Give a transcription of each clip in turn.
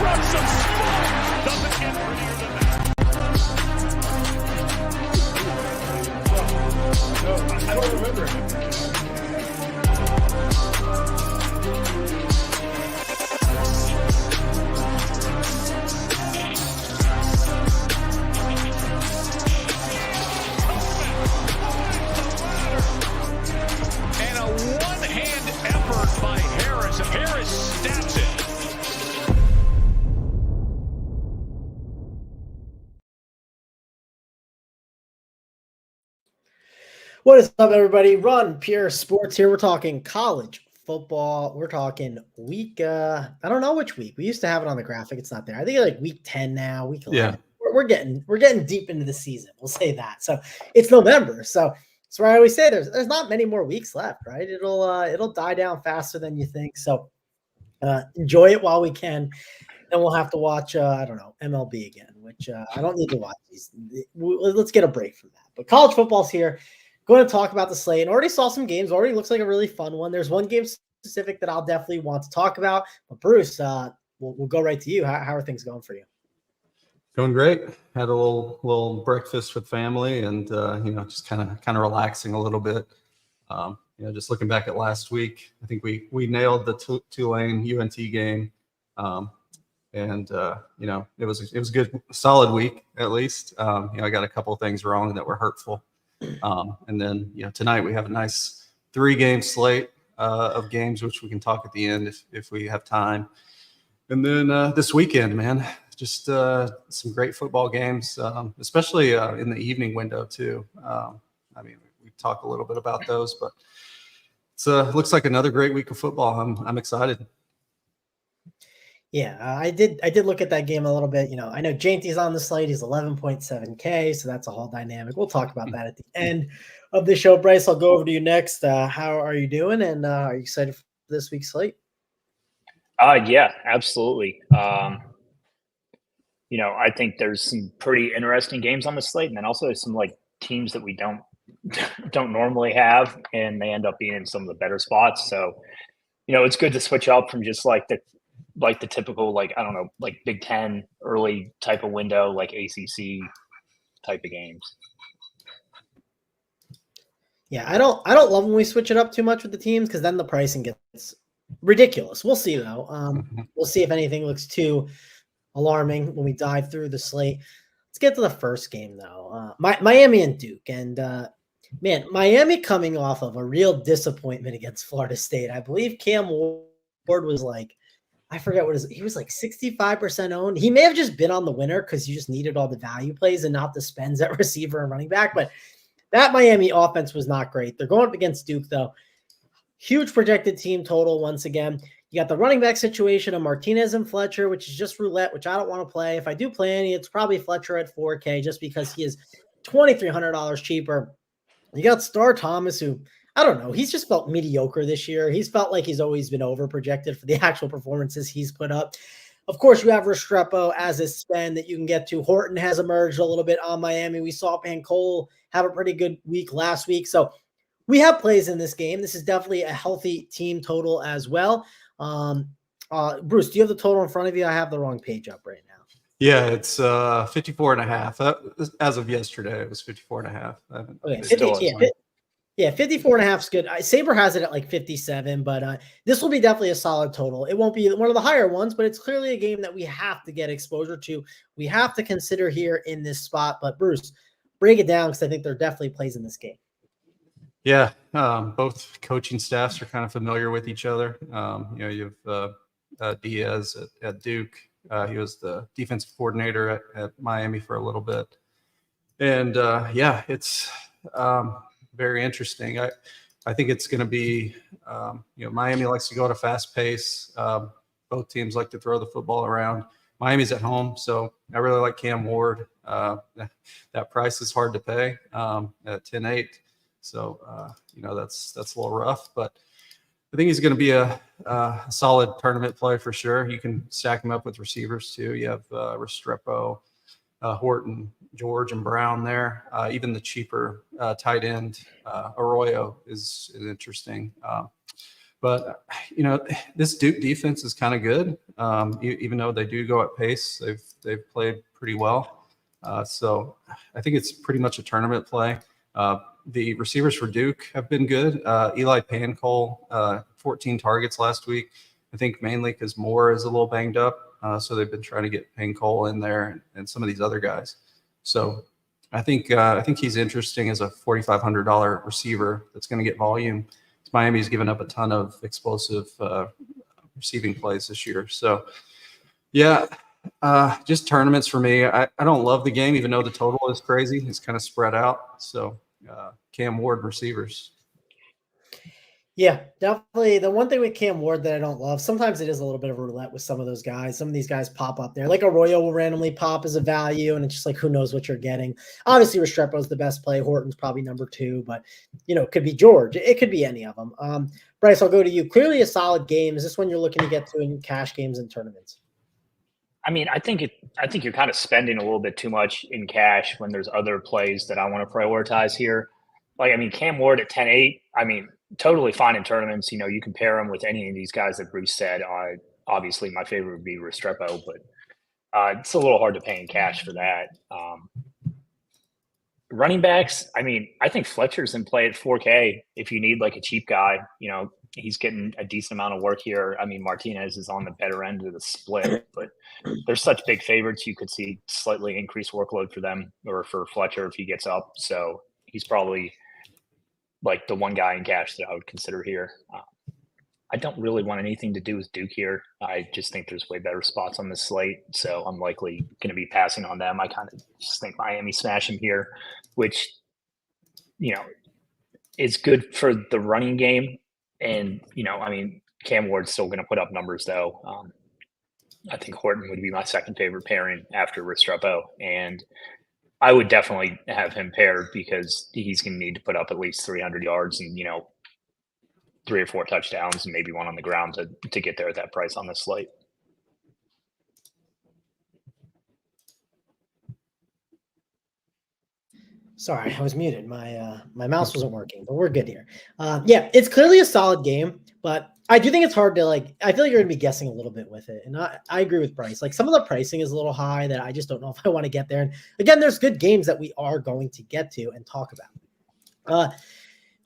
Rush of smoke. Doesn't get prettier than that. No, I don't remember it. And a one-hand effort by Harris. Harris snaps it. What is up, everybody? Run Pure Sports here. We're talking college football. We're talking week. I don't know which week. We used to have it on the graphic. It's not there. I think it's like week 10 now. Week 11. Yeah. We're getting deep into the season. We'll say that. So it's November. So that's where I always say there's not many more weeks left, right? It'll die down faster than you think. So enjoy it while we can. Then we'll have to watch I don't know, MLB again, which I don't need to watch these. Let's get a break from that. But college football's here. Going to talk about the slate. And already saw some games. Already looks like a really fun one. There's one game specific that I'll definitely want to talk about. But Bruce, we'll go right to you. How are things going for you? Going great. Had a little breakfast with family, and just kind of relaxing a little bit. Just looking back at last week, I think we nailed the Tulane UNT game, it was a good solid week at least. I got a couple of things wrong that were hurtful. And then, tonight we have a nice 3-game slate of games, which we can talk at the end if we have time. And then this weekend, man, just some great football games, especially in the evening window too. We talk a little bit about those, but it looks like another great week of football. I'm excited. Yeah, I did look at that game a little bit. I know Jainty's on the slate. He's 11.7K, so that's a whole dynamic. We'll talk about that at the end of the show. Bryce, I'll go over to you next. How are you doing, and are you excited for this week's slate? Yeah, absolutely. I think there's some pretty interesting games on the slate, and then also some teams that we don't normally have, and they end up being in some of the better spots. So, it's good to switch up from just the typical, I don't know, Big Ten early type of window, like ACC type of games. Yeah, I don't love when we switch it up too much with the teams, because then the pricing gets ridiculous. We'll see though. We'll see if anything looks too alarming when we dive through the slate. Let's get to the first game though. Miami and Duke, and man, Miami coming off of a real disappointment against Florida State. I believe Cam Ward was I forget he was 65% owned. He may have just been on the winner because you just needed all the value plays and not the spends at receiver and running back. But that Miami offense was not great. They're going up against Duke, though. Huge projected team total once again. You got the running back situation of Martinez and Fletcher, which is just roulette, which I don't want to play. If I do play any, it's probably Fletcher at 4K just because he is $2,300 cheaper. You got Star Thomas, who – I don't know. He's just felt mediocre this year. He's felt like he's always been over-projected for the actual performances he's put up. Of course, you have Restrepo as a spend that you can get to. Horton has emerged a little bit on Miami. We saw Pancole have a pretty good week last week. So we have plays in this game. This is definitely a healthy team total as well. Bruce, do you have the total in front of you? I have the wrong page up right now. Yeah, it's 54.5. As of yesterday, it was 54.5. Okay, 54.5 is good. Sabre has it at 57, but this will be definitely a solid total. It won't be one of the higher ones, but it's clearly a game that we have to get exposure to. We have to consider here in this spot. But Bruce, break it down because I think there are definitely plays in this game. Yeah, both coaching staffs are kind of familiar with each other. You have Diaz at Duke. He was the defensive coordinator at Miami for a little bit. And, it's very interesting. I think it's going to be, Miami likes to go at a fast pace. Both teams like to throw the football around. Miami's at home, so I really like Cam Ward. That price is hard to pay at 10.8. So, that's a little rough, but I think he's going to be a solid tournament play for sure. You can stack him up with receivers too. You have Restrepo, Horton, George, and Brown there. Even the cheaper tight end Arroyo is interesting. But this Duke defense is kind of good. Even though they do go at pace, they've played pretty well. So I think it's pretty much a tournament play. The receivers for Duke have been good. Eli Pancol, 14 targets last week. I think mainly because Moore is a little banged up. So they've been trying to get Pancol in there and some of these other guys. So I think he's interesting as a $4,500 receiver that's going to get volume. Miami's given up a ton of explosive receiving plays this year. So, yeah, just tournaments for me. I don't love the game, even though the total is crazy. It's kind of spread out. So, Cam Ward receivers. Yeah, definitely. The one thing with Cam Ward that I don't love, sometimes it is a little bit of a roulette with some of those guys. Some of these guys pop up there. Like Arroyo will randomly pop as a value, and it's just like, who knows what you're getting. Obviously, Restrepo's the best play. Horton's probably number 2, but, it could be George. It could be any of them. Bryce, I'll go to you. Clearly a solid game. Is this one you're looking to get to in cash games and tournaments? I mean, I think you're kind of spending a little bit too much in cash when there's other plays that I want to prioritize here. Like, Cam Ward at 10-8, totally fine in tournaments. You compare him with any of these guys that Bruce said. Obviously, my favorite would be Restrepo, but it's a little hard to pay in cash for that. Running backs, I think Fletcher's in play at 4K if you need like a cheap guy. He's getting a decent amount of work here. Martinez is on the better end of the split, but they're such big favorites. You could see slightly increased workload for them or for Fletcher if he gets up. So he's probably like the one guy in cash that I would consider here. I don't really want anything to do with Duke here. I just think there's way better spots on this slate, so I'm likely going to be passing on them. I kind of just think Miami smash him here, which, is good for the running game. And, Cam Ward's still going to put up numbers, though. I think Horton would be my second favorite pairing after Restrepo. And I would definitely have him paired because he's going to need to put up at least 300 yards and, 3 or 4 touchdowns and maybe one on the ground to get there at that price on this slate. Sorry, I was muted. My mouse wasn't working, but we're good here. Yeah, it's clearly a solid game, but I do think it's hard to I feel like you're going to be guessing a little bit with it. And I agree with Bryce. Like some of the pricing is a little high that I just don't know if I want to get there. And again, there's good games that we are going to get to and talk about.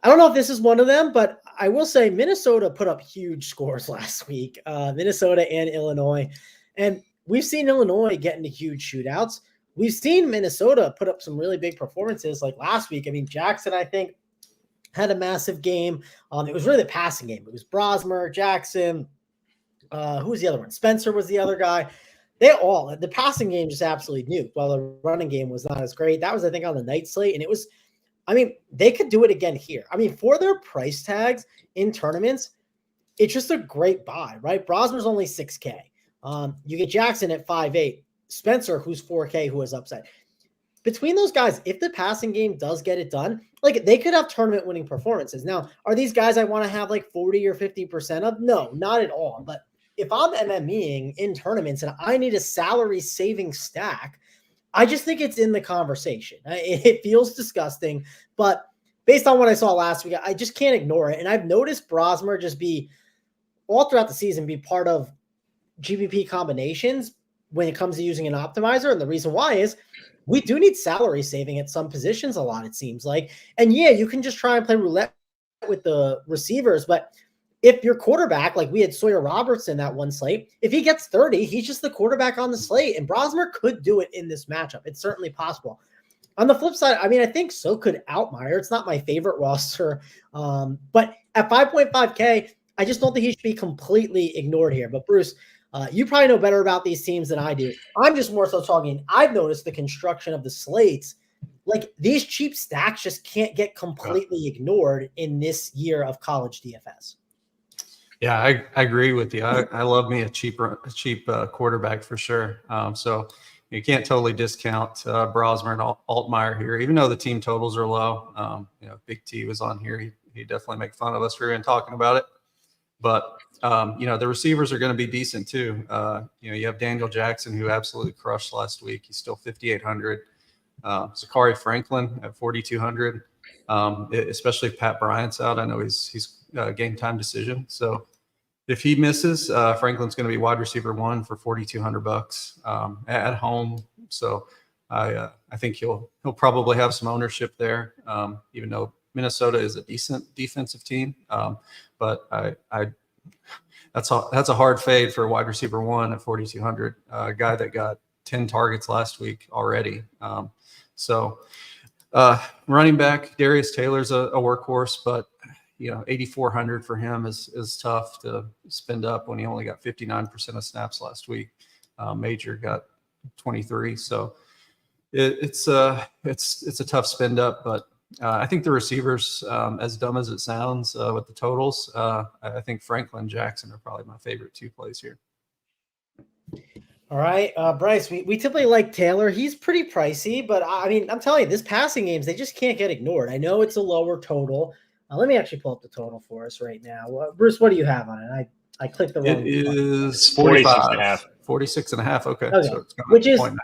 I don't know if this is one of them, but I will say Minnesota put up huge scores last week, Minnesota and Illinois. And we've seen Illinois get into huge shootouts. We've seen Minnesota put up some really big performances like last week. Jackson, I think, had a massive game. It was really the passing game. It was Brosmer, Jackson. Who was the other one? Spencer was the other guy. The passing game just absolutely nuked while the running game was not as great. That was, I think, on the night slate. And it was, they could do it again here. For their price tags in tournaments, it's just a great buy, right? Brosmer's only 6K. You get Jackson at 5.8. Spencer, who's 4K, who has upside. Between those guys, if the passing game does get it done, they could have tournament winning performances. Now, are these guys I want to have 40 or 50% of? No, not at all. But if I'm MMEing in tournaments and I need a salary saving stack, I just think it's in the conversation. It feels disgusting, but based on what I saw last week, I just can't ignore it. And I've noticed Brosmer just be all throughout the season, be part of GPP combinations when it comes to using an optimizer. And the reason why is we do need salary saving at some positions a lot, it seems like. And yeah, you can just try and play roulette with the receivers, but if your quarterback, like we had Sawyer Robertson that one slate, if he gets 30, he's just the quarterback on the slate, and Brosmer could do it in this matchup. It's certainly possible. On the flip side, I think so could Outmire. It's not my favorite roster, but at 5.5K, I just don't think he should be completely ignored here. But Bruce, you probably know better about these teams than I do. I'm just more so talking. I've noticed the construction of the slates. These cheap stacks just can't get completely ignored in this year of college DFS. Yeah, I agree with you. I love me a cheap quarterback for sure. So you can't totally discount Brosmer and Altmaier here, even though the team totals are low. Big T was on here. He definitely make fun of us for even talking about it. But the receivers are going to be decent too. You have Daniel Jackson, who absolutely crushed last week. He's still 5,800. Zachary Franklin at 4,200. Especially if Pat Bryant's out. I know he's game time decision. So if he misses, Franklin's going to be wide receiver 1 for $4,200 at home. So I think he'll probably have some ownership there, even though Minnesota is a decent defensive team. But that's a hard fade for wide receiver 1 at 4,200. A guy that got 10 targets last week already. Running back Darius Taylor's a workhorse, but 8,400 for him is tough to spend up when he only got 59% of snaps last week. Major got 23, so it's a tough spend up. But I think the receivers, as dumb as it sounds with the totals, I think Franklin and Jackson are probably my favorite 2 plays here. All right, Bryce, we typically like Taylor. He's pretty pricey, but I mean, I'm telling you, this passing games, they just can't get ignored. I know it's a lower total. Let me actually pull up the total for us right now. Bruce, what do you have on it? I clicked the wrong. It is 46.5. 46.5. Okay. So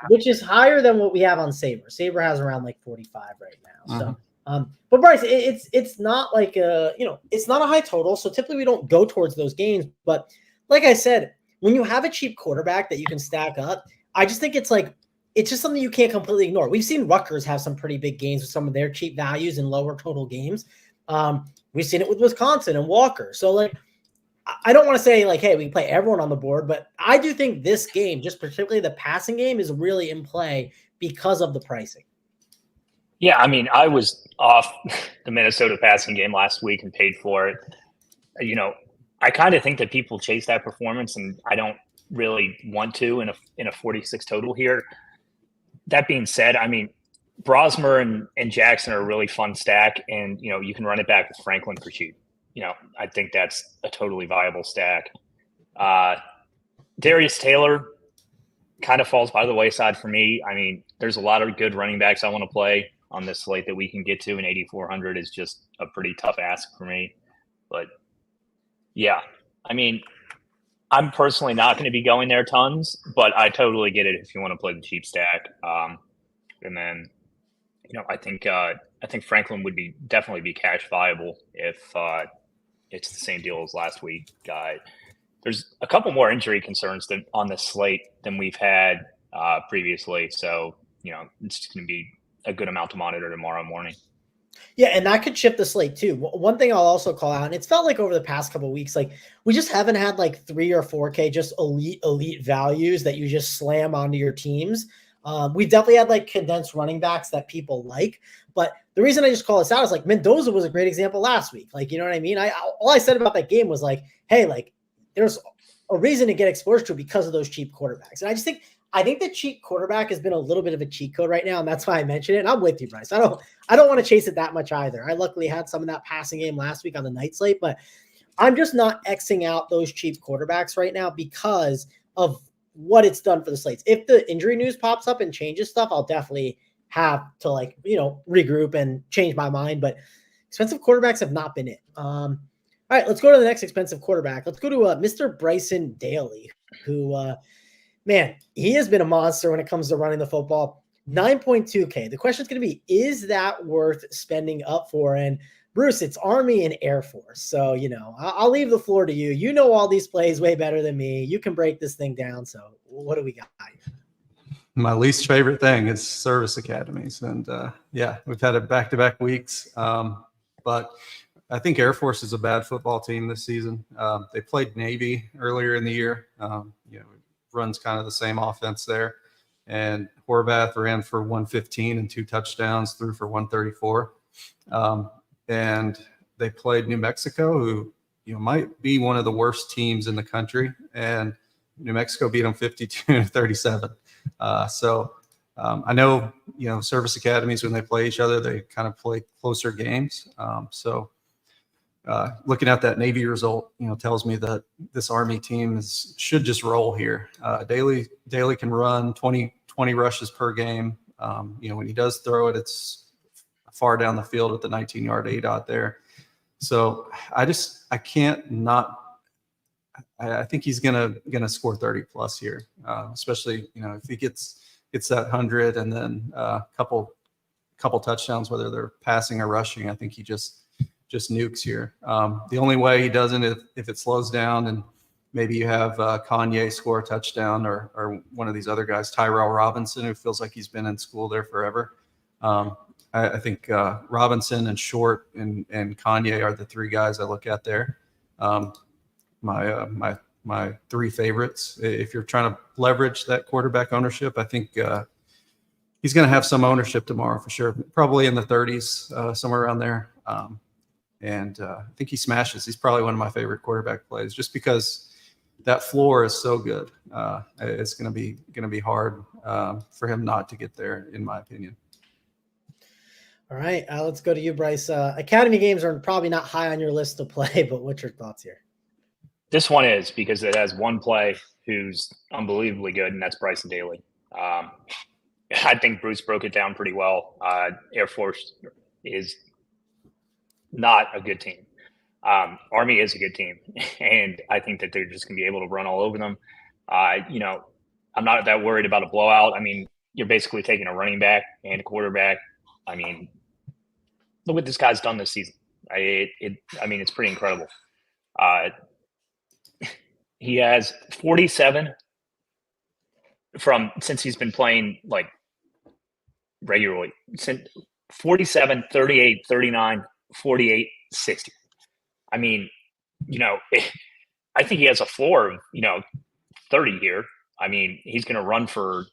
which is higher than what we have on Saber. Saber has around like 45 right now. So, but Bryce, it's not like it's not a high total. So typically we don't go towards those games. But like I said, when you have a cheap quarterback that you can stack up, I just think it's just something you can't completely ignore. We've seen Rutgers have some pretty big games with some of their cheap values and lower total games. We've seen it with Wisconsin and Walker. So I don't want to say hey, we play everyone on the board, but I do think this game, just particularly the passing game, is really in play because of the pricing. Yeah, I mean, I was off the Minnesota passing game last week and paid for it. I kind of think that people chase that performance, and I don't really want to in a 46 total here. That being said, I mean, Brosmer and Jackson are a really fun stack, and you can run it back with Franklin for cheap. I think that's a totally viable stack. Darius Taylor kind of falls by the wayside for me. I mean, there's a lot of good running backs I want to play on this slate that we can get to, and 8,400 is just a pretty tough ask for me. But yeah, I mean, I'm personally not going to be going there tons, but I totally get it if you want to play the cheap stack. And then, I think Franklin would definitely be cash viable if it's the same deal as last week. There's a couple more injury concerns on this slate than we've had previously, so it's going to be a good amount to monitor tomorrow morning. Yeah, and that could shift the slate too. One thing I'll also call out, and it's felt like over the past couple of weeks, we just haven't had 3 or 4K just elite values that you just slam onto your teams. We've definitely had condensed running backs that people like, but the reason I just call this out is Mendoza was a great example last week. You know what I mean? All I said about that game was hey, there's a reason to get exposure to because of those cheap quarterbacks. And I think the cheap quarterback has been a little bit of a cheat code right now, and that's why I mentioned it. And I'm with you, Bryce. I don't want to chase it that much either. I luckily had some of that passing game last week on the night slate, but I'm just not Xing out those cheap quarterbacks right now because of what it's done for the slates. If the injury news pops up and changes stuff, I'll definitely have to regroup and change my mind. But expensive quarterbacks have not been it. All right, let's go to the next expensive quarterback. Let's go to Mr. Bryson Daly, who man, he has been a monster when it comes to running the football. 9.2K. The question is going to be, is that worth spending up for? And Bruce, it's Army and Air Force. So, I'll leave the floor to you. You know all these plays way better than me. You can break this thing down. So what do we got? My least favorite thing is service academies. And we've had it back-to-back weeks. But I think Air Force is a bad football team this season. They played Navy earlier in the year. Runs kind of the same offense there. And Horvath ran for 115 and 2 touchdowns, threw for 134. And they played New Mexico, who might be one of the worst teams in the country. And New Mexico beat them 52-37. I know, service academies, when they play each other, they kind of play closer games. Looking at that Navy result, tells me that this Army team should just roll here. Daly can run 20 rushes per game. When he does throw it, it's far down the field with the 19-yard ADOT there. So I can't not. I think he's gonna score 30 plus here, especially if he gets that 100 and then a couple touchdowns, whether they're passing or rushing. I think he just nukes here. The only way he doesn't if it slows down and maybe you have Kanye score a touchdown, or one of these other guys, Tyrell Robinson, who feels like he's been in school there forever. I think Robinson and Short and Kanye are the three guys I look at there. My three favorites. If you're trying to leverage that quarterback ownership, I think he's going to have some ownership tomorrow for sure. Probably in the 30s, somewhere around there. And I think he smashes. He's probably one of my favorite quarterback plays, just because that floor is so good. It's going to be hard for him not to get there, in my opinion. All right, let's go to you, Bryce. Academy games are probably not high on your list to play, but what's your thoughts here? This one is, because it has one play who's unbelievably good, and that's Bryson Daly. I think Bruce broke it down pretty well. Air Force is not a good team. Army is a good team, and I think that they're just going to be able to run all over them. I'm not that worried about a blowout. I mean, you're basically taking a running back and a quarterback. I mean, look what this guy's done this season. It's pretty incredible. He has 47 since he's been playing like regularly. 47, 38, 39, 48, 60. I mean, I think he has a floor of, 30 here. I mean, he's going to run for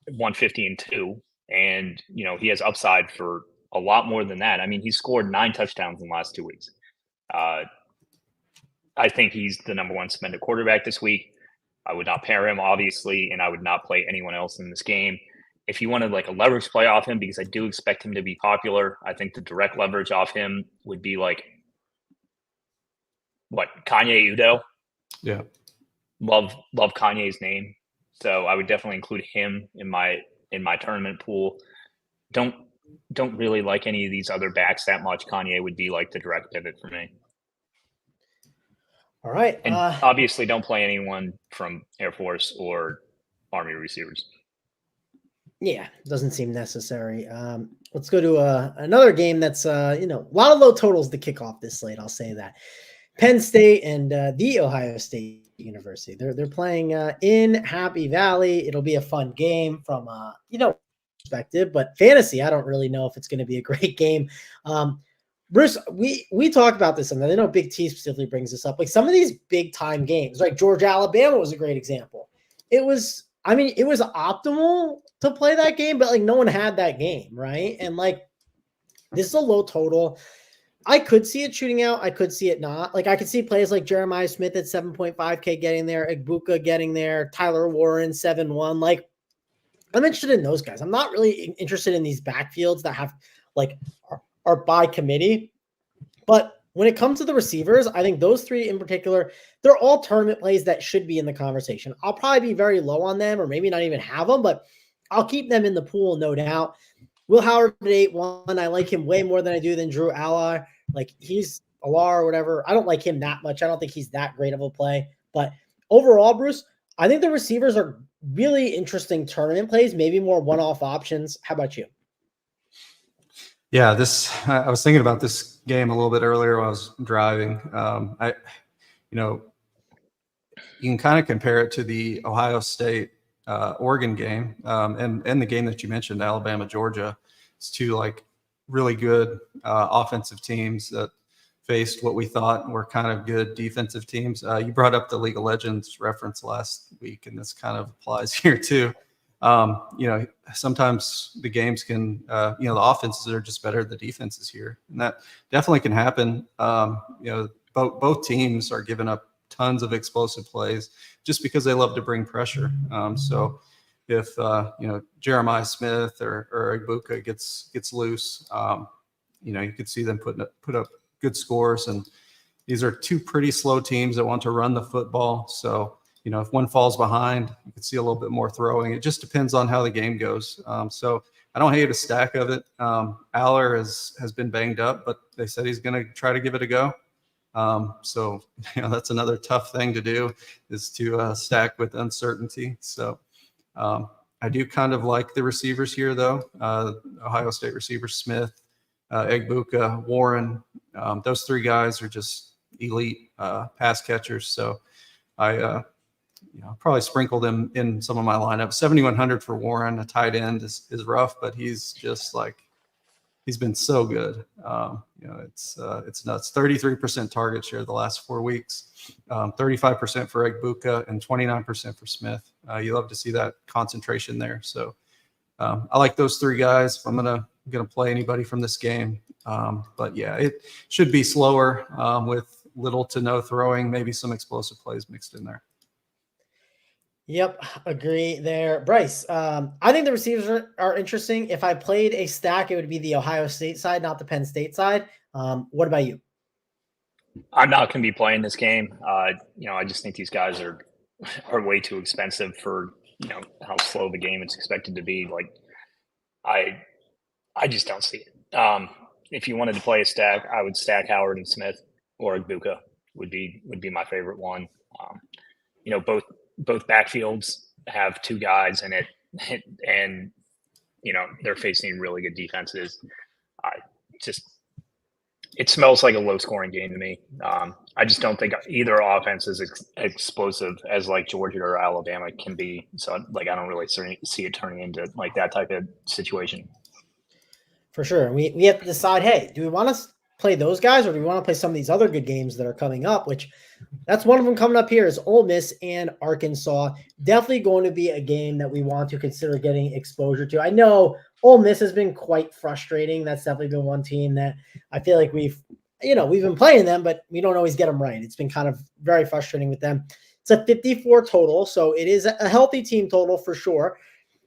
150 and 2, and, he has upside for a lot more than that. I mean, he scored 9 touchdowns in the last 2 weeks. I think he's the number one suspended quarterback this week. I would not pair him, obviously, and I would not play anyone else in this game. If you wanted like a leverage play off him, because I do expect him to be popular, I think the direct leverage off him would be like, Kanye Udo? Yeah. Love Kanye's name. So I would definitely include him in my tournament pool. Don't really like any of these other backs that much. Kanye would be like the direct pivot for me. All right. And obviously don't play anyone from Air Force or Army receivers. Yeah, doesn't seem necessary. Let's go to another game that's, a lot of low totals to kick off this slate. I'll say that. Penn State and the Ohio State University. They're playing in Happy Valley. It'll be a fun game from perspective, but fantasy, I don't really know if it's going to be a great game. Bruce, we talked about this, and I know Big T specifically brings this up. Like some of these big time games, like Georgia Alabama was a great example. It was optimal to play that game, but like no one had that game, right? And like this is a low total. I could see it shooting out. I could see it not. Like I could see plays like Jeremiah Smith at 7.5K getting there, Igbuka getting there, Tyler Warren 7-1. Like I'm interested in those guys. I'm not really interested in these backfields that have like are by committee. But when it comes to the receivers, I think those three in particular, they're all tournament plays that should be in the conversation. I'll probably be very low on them or maybe not even have them, but I'll keep them in the pool, no doubt. Will Howard at 8-1. I like him way more than I do than Drew Allar. Like he's Allar or whatever. I don't like him that much. I don't think he's that great of a play. But overall, Bruce, I think the receivers are really interesting tournament plays, maybe more one-off options. How about you? Yeah, I was thinking about this game a little bit earlier while I was driving. You can kind of compare it to the Ohio State Oregon game and the game that you mentioned, Alabama, Georgia. It's two like really good offensive teams that faced what we thought were kind of good defensive teams. You brought up the League of Legends reference last week, and this kind of applies here too. Sometimes the games can, the offenses are just better than the defenses here, and that definitely can happen. Both teams are giving up tons of explosive plays just because they love to bring pressure. So if Jeremiah Smith or Igbuka gets loose, you could see them put up good scores. And these are two pretty slow teams that want to run the football. So if one falls behind, you could see a little bit more throwing. It just depends on how the game goes. So I don't hate a stack of it. Aller has been banged up, but they said he's going to try to give it a go. So that's another tough thing to do, is to stack with uncertainty. So I do kind of like the receivers here, though. Ohio State receivers, Smith, Igbuka, Warren. Those three guys are just elite pass catchers. So I probably sprinkled him in some of my lineup. 7,100 for Warren, a tight end is rough, but he's just like, he's been so good. It's nuts. 33% target share the last 4 weeks, 35% for Egbuka and 29% for Smith. You love to see that concentration there. So I like those three guys. If I'm gonna play anybody from this game, but yeah, it should be slower with little to no throwing, maybe some explosive plays mixed in there. Yep, agree there. Bryce, I think the receivers are interesting. If I played a stack, it would be the Ohio State side, not the Penn State side. What about you? I'm not going to be playing this game. I just think these guys are way too expensive for how slow the game is expected to be. Like, I just don't see it. If you wanted to play a stack, I would stack Howard and Smith, or Egbuka would be my favorite one. Both backfields have two guys in it, and they're facing really good defenses. It smells like a low-scoring game to me. I just don't think either offense is explosive as like Georgia or Alabama can be. So I don't really see it turning into like that type of situation. For sure. We have to decide, hey, do we want to play those guys, or do we want to play some of these other good games that are coming up, which that's one of them coming up here is Ole Miss and Arkansas. Definitely going to be a game that we want to consider getting exposure to. I know Ole Miss has been quite frustrating. That's definitely been one team that I feel like we've been playing them, but we don't always get them right. It's been kind of very frustrating with them. It's a 54 total, so it is a healthy team total for sure.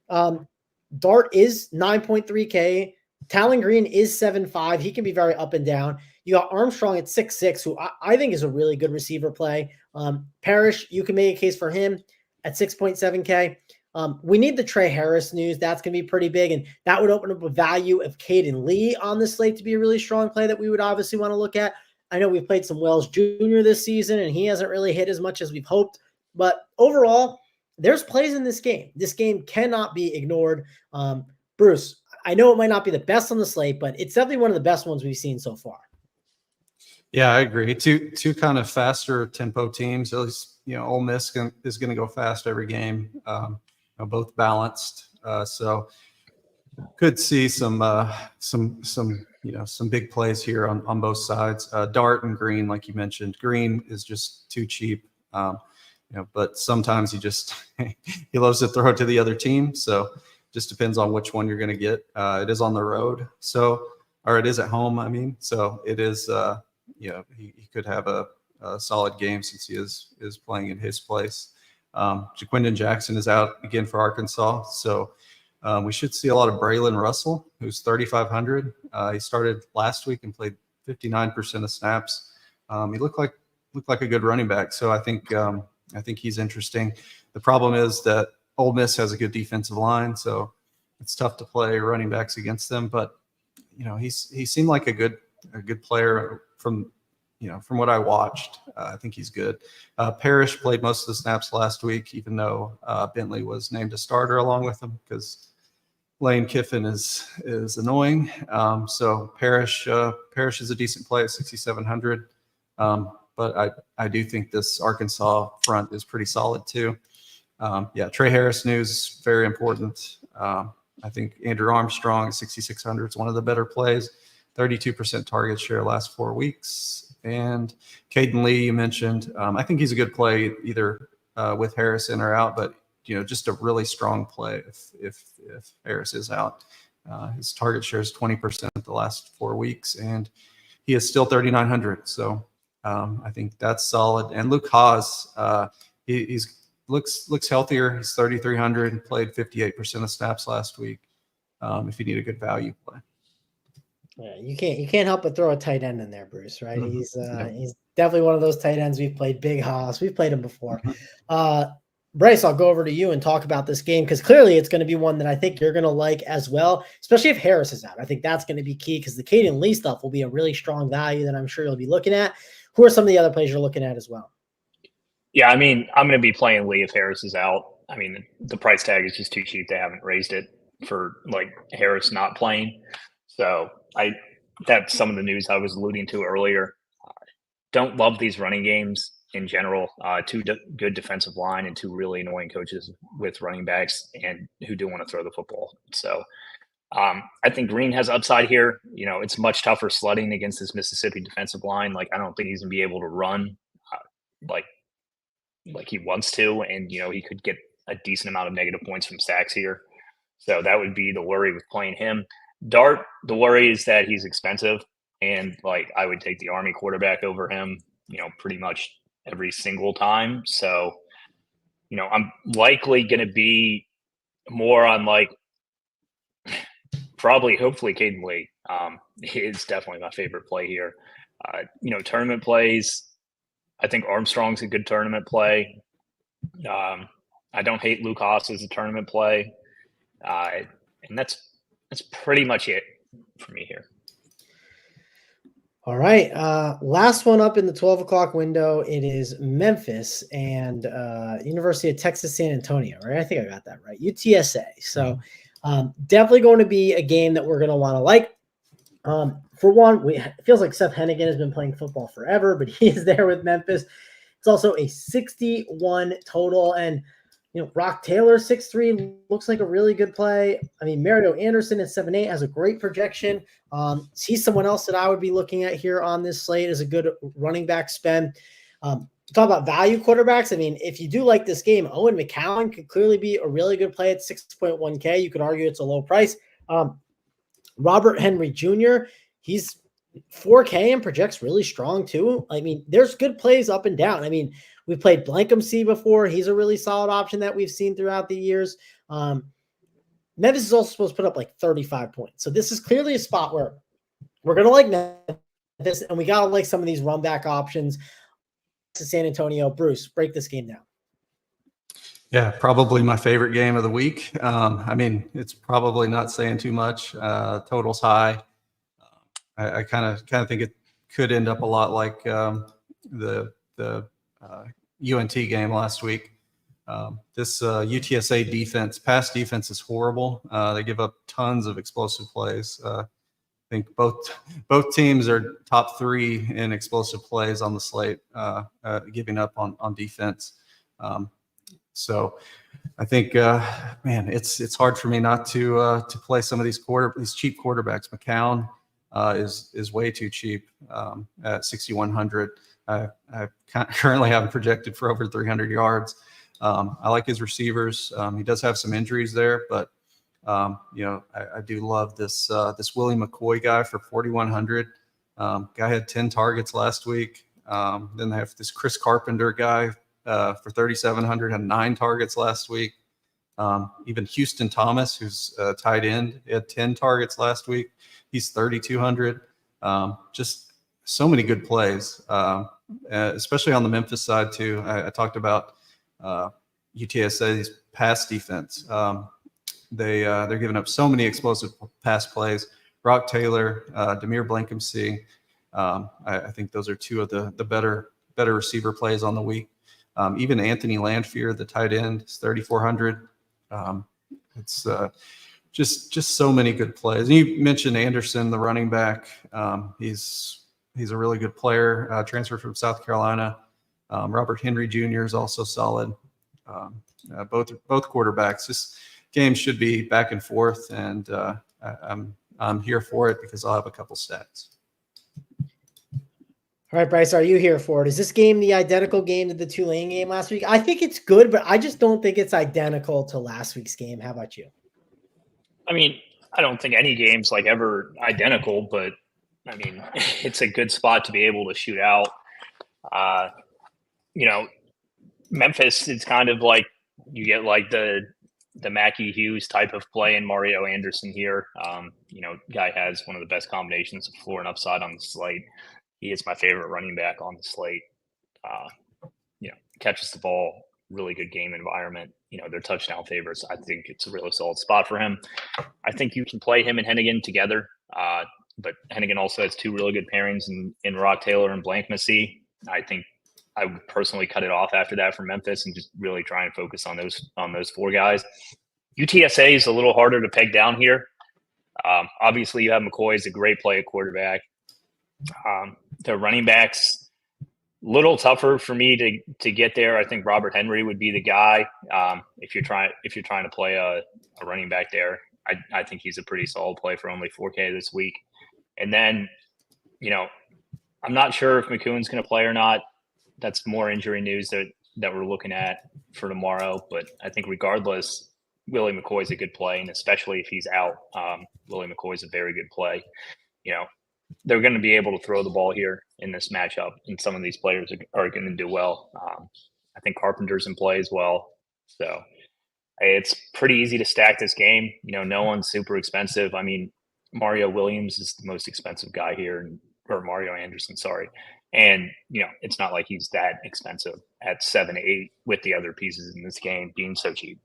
Dart is 9.3K. Talon Green is 7.5. He can be very up and down. You got Armstrong at 6.6, who I think is a really good receiver play. Parrish, you can make a case for him at 6.7K. We need the Trey Harris news. That's going to be pretty big, and that would open up a value of Caden Lee on the slate to be a really strong play that we would obviously want to look at. I know we've played some Wells Jr. this season, and he hasn't really hit as much as we've hoped. But overall, there's plays in this game. This game cannot be ignored. Bruce, I know it might not be the best on the slate, but it's definitely one of the best ones we've seen so far. Yeah, I agree. Two kind of faster tempo teams. At least, Ole Miss is going to go fast every game. Both balanced. So could see some big plays here on both sides. Dart and Green, like you mentioned, Green is just too cheap. But sometimes he loves to throw it to the other team. So just depends on which one you're going to get. It is on the road, or it is at home. I mean, so it is. He could have a solid game since he is playing in his place. Jaquindon Jackson is out again for Arkansas, so we should see a lot of Braylon Russell, who's 3,500. He started last week and played 59% of snaps. He looked like a good running back, so I think he's interesting. The problem is that Ole Miss has a good defensive line, so it's tough to play running backs against them. But he seemed like a good player from what I watched. I think he's good. Parrish played most of the snaps last week, even though Bentley was named a starter along with him because Lane Kiffin is annoying. So Parrish is a decent play at 6,700. But I do think this Arkansas front is pretty solid too. Trey Harris news, very important. I think Andrew Armstrong at 6,600 is one of the better plays. 32% target share last 4 weeks. And Caden Lee, you mentioned. I think he's a good play either with Harris in or out, but just a really strong play if Harris is out. His target share is 20% the last 4 weeks, and he is still 3,900. So I think that's solid. And Luke Haas, he's looks healthier. He's 3,300, played 58% of snaps last week. If you need a good value play. Yeah, you can't help but throw a tight end in there, Bruce, right? Mm-hmm. He's definitely one of those tight ends we've played. Big Haas. We've played him before. Bryce, I'll go over to you and talk about this game because clearly it's going to be one that I think you're going to like as well, especially if Harris is out. I think that's going to be key because the Caden Lee stuff will be a really strong value that I'm sure you'll be looking at. Who are some of the other plays you're looking at as well? Yeah, I mean, I'm going to be playing Lee if Harris is out. I mean, the price tag is just too cheap. They haven't raised it for like Harris not playing. So that's some of the news I was alluding to earlier. Don't love these running games in general. Two good defensive line and two really annoying coaches with running backs and who do want to throw the football. So I think Green has upside here. You know, it's much tougher sledding against this Mississippi defensive line. Like, I don't think he's gonna be able to run like he wants to, and you know, he could get a decent amount of negative points from sacks here. So that would be the worry with playing him. Dart, the worry is that he's expensive, and like I would take the Army quarterback over him, you know, pretty much every single time. So, you know, I'm likely going to be more on like probably, hopefully, Caden Lee is definitely my favorite play here. You know, tournament plays, I think Armstrong's a good tournament play. I don't hate Luke Haas as a tournament play. And that's pretty much it for me here. All right. Last one up in the 12 o'clock window. It is Memphis and University of Texas San Antonio, right? I think I got that right. UTSA. So definitely going to be a game that we're going to want to like. For one, it feels like Seth Hennigan has been playing football forever, but he is there with Memphis. It's also a 61 total. And, you know, Rock Taylor, 6'3", looks like a really good play. I mean, Mario Anderson at 7'8" has a great projection. He's someone else that I would be looking at here on this slate as a good running back spend. Talk about value quarterbacks. I mean, if you do like this game, Owen McCowan could clearly be a really good play at 6.1K. You could argue it's a low price. Robert Henry Jr., he's 4K and projects really strong too. I mean, there's good plays up and down. I mean, we've played Blankum-C before. He's a really solid option that we've seen throughout the years. Memphis is also supposed to put up like 35 points. So this is clearly a spot where we're going to like Memphis, and we got to like some of these run back options to San Antonio. Bruce, break this game down. Yeah, probably my favorite game of the week. I mean, it's probably not saying too much. Total's high. I kind of think it could end up a lot like the UNT game last week. This UTSA defense, pass defense is horrible. They give up tons of explosive plays. I think both teams are top 3 in explosive plays on the slate, giving up on defense. So I think, man, it's hard for me not to play some of these cheap quarterbacks. McCown is way too cheap at 6,100. I currently have him projected for over 300 yards. I like his receivers. He does have some injuries there, but you know, I do love this Willie McCoy guy for 4,100. Guy had 10 targets last week. Then they have this Chris Carpenter guy for 3,700, had 9 targets last week. Even Houston Thomas, who's a tight end, had 10 targets last week. He's 3,200. Just so many good plays, especially on the Memphis side too. I talked about UTSA's pass defense. They're giving up so many explosive pass plays. Brock Taylor, Demir Blankum-C. I think those are two of the better receiver plays on the week. Even Anthony Landfear, the tight end, is 3,400. It's just so many good plays. And you mentioned Anderson, the running back. He's a really good player, transferred from South Carolina. Robert Henry Jr. is also solid. Both quarterbacks. This game should be back and forth, and I'm here for it because I'll have a couple stats. All right, Bryce, are you here for it? Is this game the identical game to the Tulane game last week? I think it's good, but I just don't think it's identical to last week's game. How about you? I mean, I don't think any game's like ever identical, but I mean, it's a good spot to be able to shoot out. You know, Memphis, it's kind of like you get like the Mackie Hughes type of play in Mario Anderson here. You know, guy has one of the best combinations of floor and upside on the slate. He is my favorite running back on the slate. You know, catches the ball, really good game environment. You know, they're touchdown favorites. I think it's a really solid spot for him. I think you can play him and Hennigan together. But Hennigan also has 2 really good pairings in Rock Taylor and Blankum-C. I think I would personally cut it off after that for Memphis and just really try and focus on those 4 guys. UTSA is a little harder to peg down here. Obviously, you have McCoy as a great play at quarterback. Their running backs, Little tougher for me to get there. I think Robert Henry would be the guy if you're trying to play a running back there. I think he's a pretty solid play for only 4K this week. And then, I'm not sure if McCoon's going to play or not. That's more injury news that we're looking at for tomorrow. But I think regardless, Willie McCoy's a good play, and especially if he's out, Willie McCoy's a very good play. They're going to be able to throw the ball here in this matchup, and some of these players are going to do well. I think Carpenter's in play as well. So it's pretty easy to stack this game. No one's super expensive. I mean, Mario Williams is the most expensive guy here, or Mario Anderson, sorry. And, it's not like he's that expensive at 7-8 with the other pieces in this game being so cheap.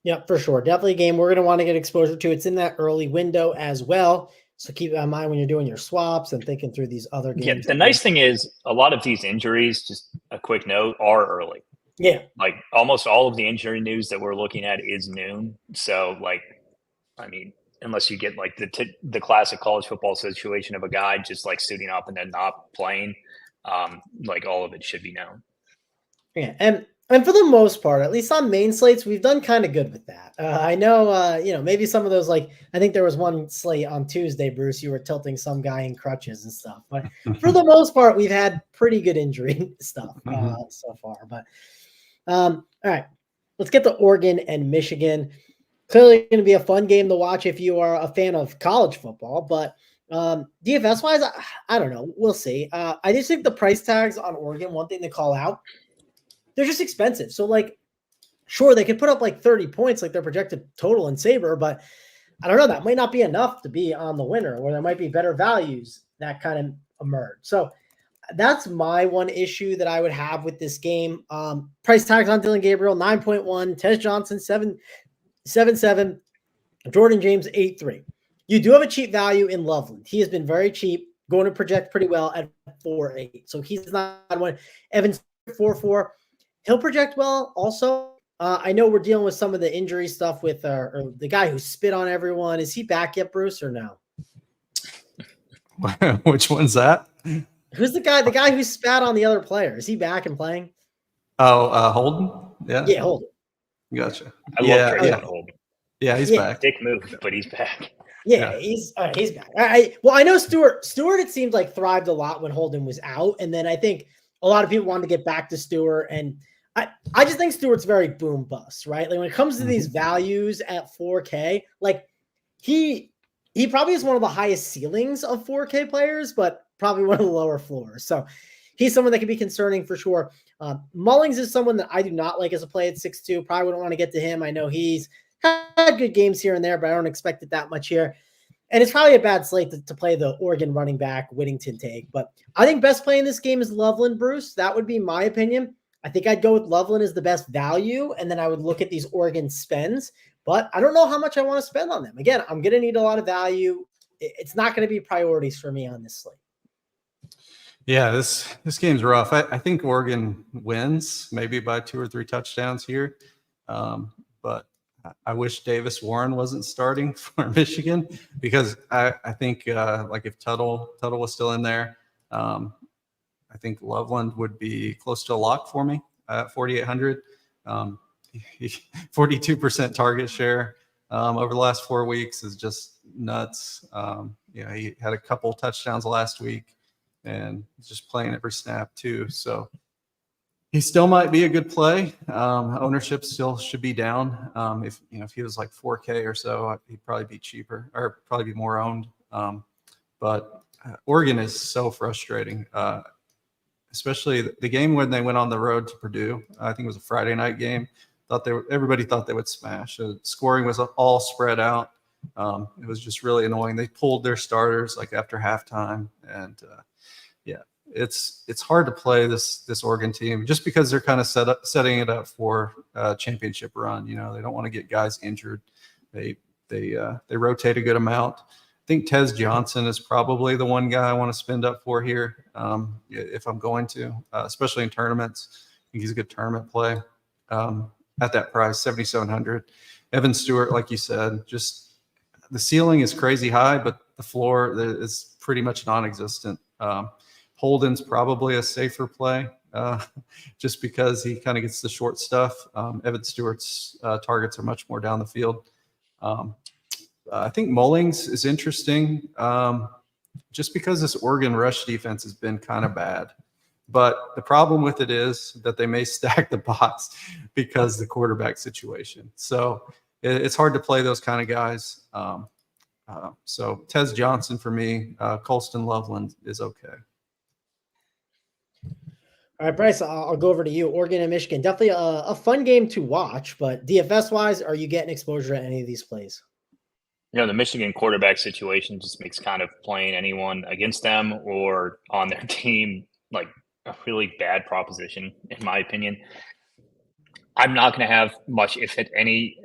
Yeah, for sure. Definitely a game we're going to want to get exposure to. It's in that early window as well. So keep that in mind when you're doing your swaps and thinking through these other games. Yeah, the nice thing is a lot of these injuries, just a quick note, are early. Yeah. Like almost all of the injury news that we're looking at is noon. So unless you get like the classic college football situation of a guy just like suiting up and then not playing, all of it should be known. Yeah. And for the most part, at least on main slates, we've done kind of good with that. I know, maybe some of those, I think there was one slate on Tuesday, Bruce, you were tilting some guy in crutches and stuff. But for the most part, we've had pretty good injury stuff so far. But all right, let's get to Oregon and Michigan. Clearly going to be a fun game to watch if you are a fan of college football. But DFS-wise, I don't know. We'll see. I just think the price tags on Oregon, one thing to call out, they're just expensive. So, sure, they could put up 30 points like their projected total in Sabre, but I don't know. That might not be enough to be on the winner, or there might be better values that kind of emerge. So that's my one issue that I would have with this game. Price tags on Dylan Gabriel, 9.1, Tez Johnson, 7.7, Jordan James, 8.3. You do have a cheap value in Loveland. He has been very cheap, going to project pretty well at 4.8. So he's not one. Evans, 4.4. He'll project well also. I know we're dealing with some of the injury stuff with or the guy who spit on everyone. Is he back yet, Bruce, or no? Which one's that? Who's the guy? The guy who spat on the other player. Is he back and playing? Oh, Holden? Yeah. Yeah, Holden. Gotcha. I love Traylon Holden. Yeah, he's back. Dick move, but he's back. Yeah, he's back. I know Stewart, it seemed like thrived a lot when Holden was out. And then I think a lot of people wanted to get back to Stewart. And I just think Stewart's very boom bust, right? When it comes to these values at 4K, he probably is one of the highest ceilings of 4K players, but probably one of the lower floors. So he's someone that can be concerning for sure. Mullings is someone that I do not like as a play at 6.2. Probably wouldn't want to get to him. I know he's had good games here and there, but I don't expect it that much here. And it's probably a bad slate to play the Oregon running back Whittington take. But I think best play in this game is Loveland, Bruce. That would be my opinion. I think I'd go with Loveland as the best value, and then I would look at these Oregon spends. But I don't know how much I want to spend on them. Again, I'm going to need a lot of value. It's not going to be priorities for me on this slate. Yeah, this game's rough. I think Oregon wins, maybe by 2 or 3 touchdowns here. But I wish Davis Warren wasn't starting for Michigan, because I think if Tuttle was still in there, I think Loveland would be close to a lock for me at 4,800. 42% target share over the last 4 weeks is just nuts. He had a couple touchdowns last week and just playing every snap too. So he still might be a good play. Ownership still should be down. If he was 4K or so, he'd probably be cheaper or probably be more owned. But Oregon is so frustrating. Especially the game when they went on the road to Purdue. I think it was a Friday night game. Everybody thought they would smash. Scoring was all spread out. It was just really annoying. They pulled their starters after halftime, and it's hard to play this Oregon team just because they're kind of setting it up for a championship run. They don't want to get guys injured. They rotate a good amount. I think Tez Johnson is probably the one guy I want to spend up for here if I'm going to, especially in tournaments. I think he's a good tournament play at that price, 7,700. Evan Stewart, like you said, just the ceiling is crazy high, but the floor is pretty much non-existent. Holden's probably a safer play just because he kind of gets the short stuff. Evan Stewart's targets are much more down the field. I think Mullings is interesting just because this Oregon rush defense has been kind of bad. But the problem with it is that they may stack the box because the quarterback situation. So it's hard to play those kind of guys. So Tez Johnson for me, Colston Loveland is okay. All right, Bryce, I'll go over to you. Oregon and Michigan, definitely a fun game to watch, but DFS-wise, are you getting exposure at any of these plays? The Michigan quarterback situation just makes kind of playing anyone against them or on their team like a really bad proposition, in my opinion. I'm not going to have much, if at any,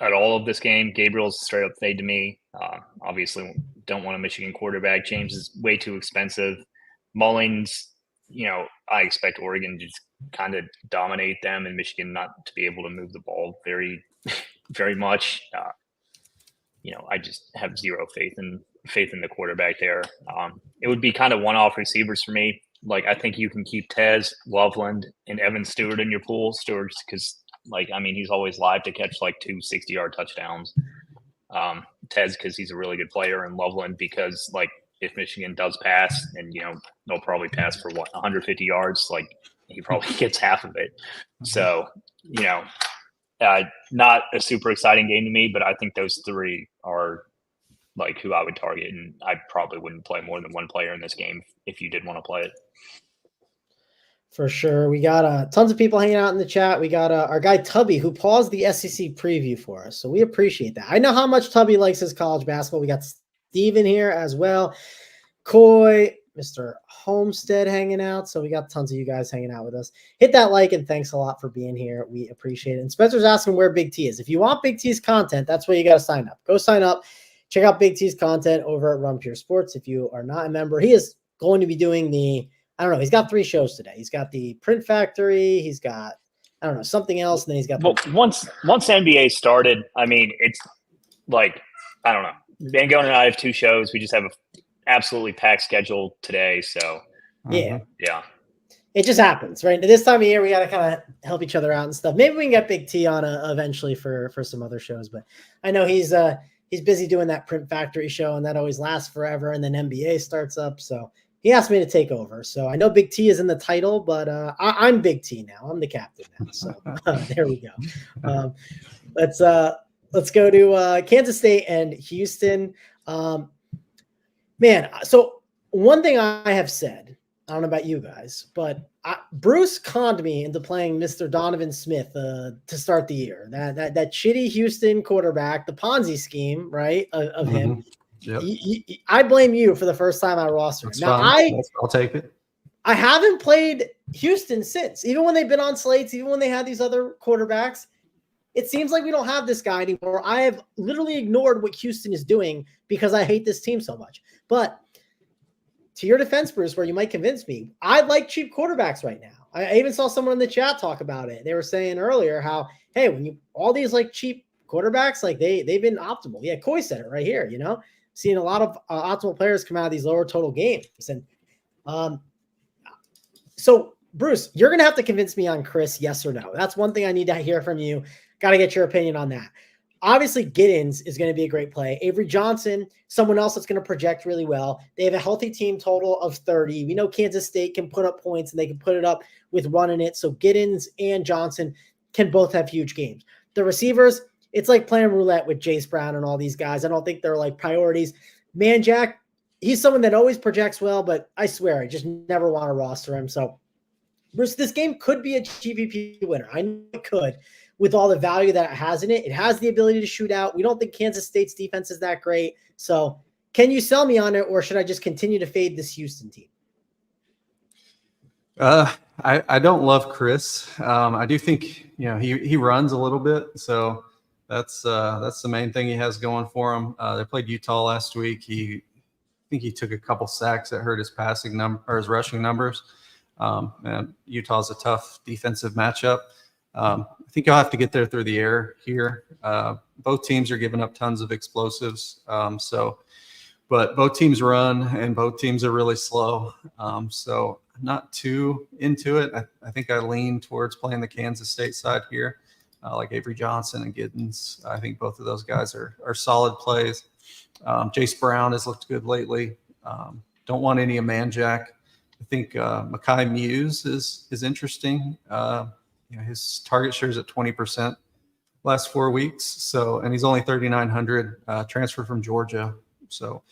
at all of this game. Gabriel's straight up fade to me. Obviously, don't want a Michigan quarterback. James is way too expensive. Mullings, I expect Oregon to just kind of dominate them and Michigan not to be able to move the ball very, very much. I just have zero faith in the quarterback there. It would be kind of one-off receivers for me. Like, I think you can keep Tez, Loveland, and Evan Stewart in your pool. Stewart's because, he's always live to catch like 2 60-yard touchdowns. Tez because he's a really good player, and Loveland because, if Michigan does pass, and they'll probably pass for 150 yards, he probably gets half of it. So, not a super exciting game to me, but I think those three are who I would target, and I probably wouldn't play more than one player in this game if you did want to play it. For sure. We got tons of people hanging out in the chat. We got our guy Tubby, who paused the SEC preview for us, so we appreciate that. I know how much Tubby likes his college basketball. We got Steven here as well. Coy, Mr. Homestead hanging out. So we got tons of you guys hanging out with us. Hit that like and thanks a lot for being here. We appreciate it. And Spencer's asking where Big T is. If you want Big T's content, that's where you got to sign up. Go sign up. Check out Big T's content over at Run Pure Sports. If you are not a member, he is going to be doing he's got 3 shows today. He's got the Print Factory. He's got, something else. And then he's got. Once NBA started, it's I don't know. Bango and I have 2 shows. We just have a absolutely packed schedule today. So yeah. It just happens, right? This time of year, we got to kind of help each other out and stuff. Maybe we can get Big T on eventually for some other shows, but I know he's busy doing that Print Factory show, and that always lasts forever. And then NBA starts up, so he asked me to take over. So I know Big T is in the title, but I'm Big T now. I'm the captain now. So there we go. Let's go to Kansas State and Houston. Man, so one thing I have said, I don't know about you guys, but Bruce conned me into playing Mr. Donovan Smith to start the year. That shitty Houston quarterback, the Ponzi scheme, right, of him. Yep. I blame you for the first time I rostered. Now, I'll take it. I haven't played Houston since, even when they've been on slates, even when they had these other quarterbacks. It seems like we don't have this guy anymore. I have literally ignored what Houston is doing because I hate this team so much. But to your defense, Bruce, where you might convince me, I like cheap quarterbacks right now. I even saw someone in the chat talk about it. They were saying earlier how, hey, when all these cheap quarterbacks, they've been optimal. Yeah, Coy said it right here, seeing a lot of optimal players come out of these lower total games. And so, Bruce, you're going to have to convince me on Chris, yes or no. That's one thing I need to hear from you. Got to get your opinion on that. Obviously, Giddens is going to be a great play. Avery Johnson, someone else that's going to project really well. They have a healthy team total of 30. We know Kansas State can put up points, and they can put it up with running it. So Giddens and Johnson can both have huge games. The receivers, it's like playing roulette with Jace Brown and all these guys. I don't think they're priorities. Manjack, he's someone that always projects well, but I swear I just never want to roster him. So, Bruce, this game could be a GPP winner. I know it could. With all the value that it has in it. It has the ability to shoot out. We don't think Kansas State's defense is that great. So can you sell me on it, or should I just continue to fade this Houston team? I don't love Chris. I do think, he runs a little bit. So that's the main thing he has going for him. They played Utah last week. I think he took a couple sacks that hurt his passing number or his rushing numbers. And Utah's a tough defensive matchup. I think you'll have to get there through the air here. Both teams are giving up tons of explosives. So but both teams run and both teams are really slow. So I'm not too into it. I think I lean towards playing the Kansas State side here, like Avery Johnson and Giddens. I think both of those guys are solid plays. Jace Brown has looked good lately. Don't want any of Manjack. I think Mekhi Muse is interesting. His target share is at 20% last 4 weeks. So, and he's only 3,900, transferred from Georgia. So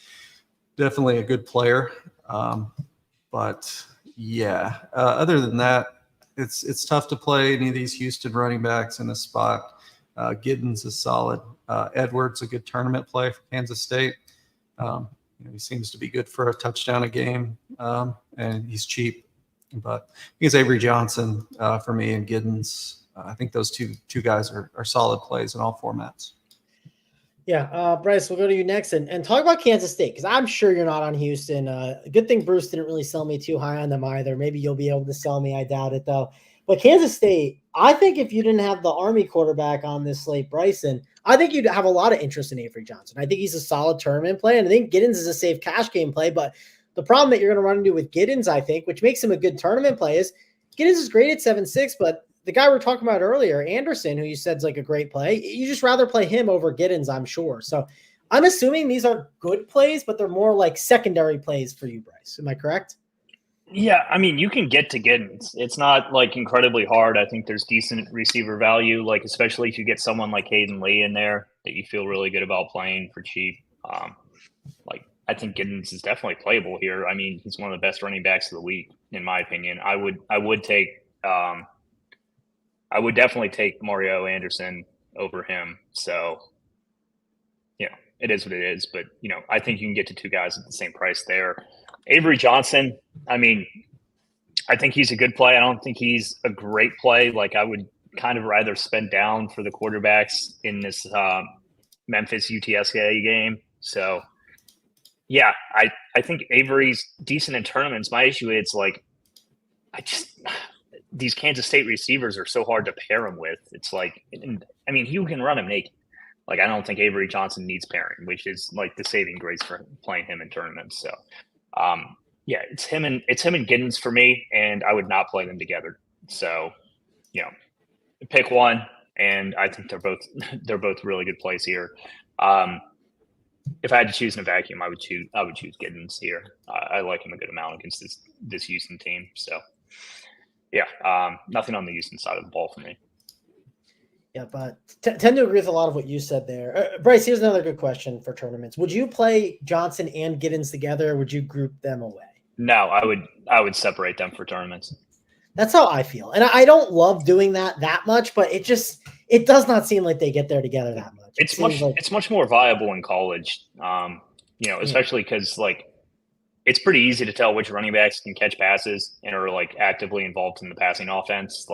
definitely a good player. But yeah, other than that, it's tough to play any of these Houston running backs in this spot. Giddens is solid. Edwards, a good tournament play for Kansas State. He seems to be good for a touchdown a game, and he's cheap. But he's Avery Johnson for me and Giddens. I think those two guys are solid plays in all formats. Yeah, Bryce, we'll go to you next and talk about Kansas State, because I'm sure you're not on Houston. Good thing Bruce didn't really sell me too high on them either. Maybe you'll be able to sell me. I doubt it, though. But Kansas State, I think if you didn't have the Army quarterback on this slate, Bryson, I think you'd have a lot of interest in Avery Johnson. I think he's a solid tournament play, and I think Giddens is a safe cash game play. But the problem that you're going to run into with Giddens, I think, which makes him a good tournament play, is Giddens is great at 7.6, but the guy we were talking about earlier, Anderson, who you said is like a great play, you just rather play him over Giddens, I'm sure. So I'm assuming these are good plays, but they're more like secondary plays for you, Bryce. Am I correct? Yeah, I mean, you can get to Giddens. It's not like incredibly hard. I think there's decent receiver value, like especially if you get someone like Hayden Lee in there that you feel really good about playing for cheap. I think Giddens is definitely playable here. I mean, he's one of the best running backs of the week, in my opinion. I would definitely take Mario Anderson over him. So, it is what it is. But, I think you can get to two guys at the same price there. Avery Johnson, I mean, I think he's a good play. I don't think he's a great play. Like, I would kind of rather spend down for the quarterbacks in this Memphis UTSA game. So, yeah, I think Avery's decent in tournaments. My issue is, these Kansas State receivers are so hard to pair him with. It's like, I mean, you can run him naked. I don't think Avery Johnson needs pairing, which is like the saving grace for playing him in tournaments. So, it's him and Giddens for me, and I would not play them together. So, pick one, and I think they're both really good plays here. If I had to choose in a vacuum, I would choose Giddens here. I like him a good amount against this Houston team. So, nothing on the Houston side of the ball for me. Yeah, but tend to agree with a lot of what you said there. Bryce, here's another good question for tournaments. Would you play Johnson and Giddens together, or would you group them away? No, I would separate them for tournaments. That's how I feel. And I don't love doing that much, but it does not seem like they get there together that much. It's much more viable in college, especially because it's pretty easy to tell which running backs can catch passes and are actively involved in the passing offense.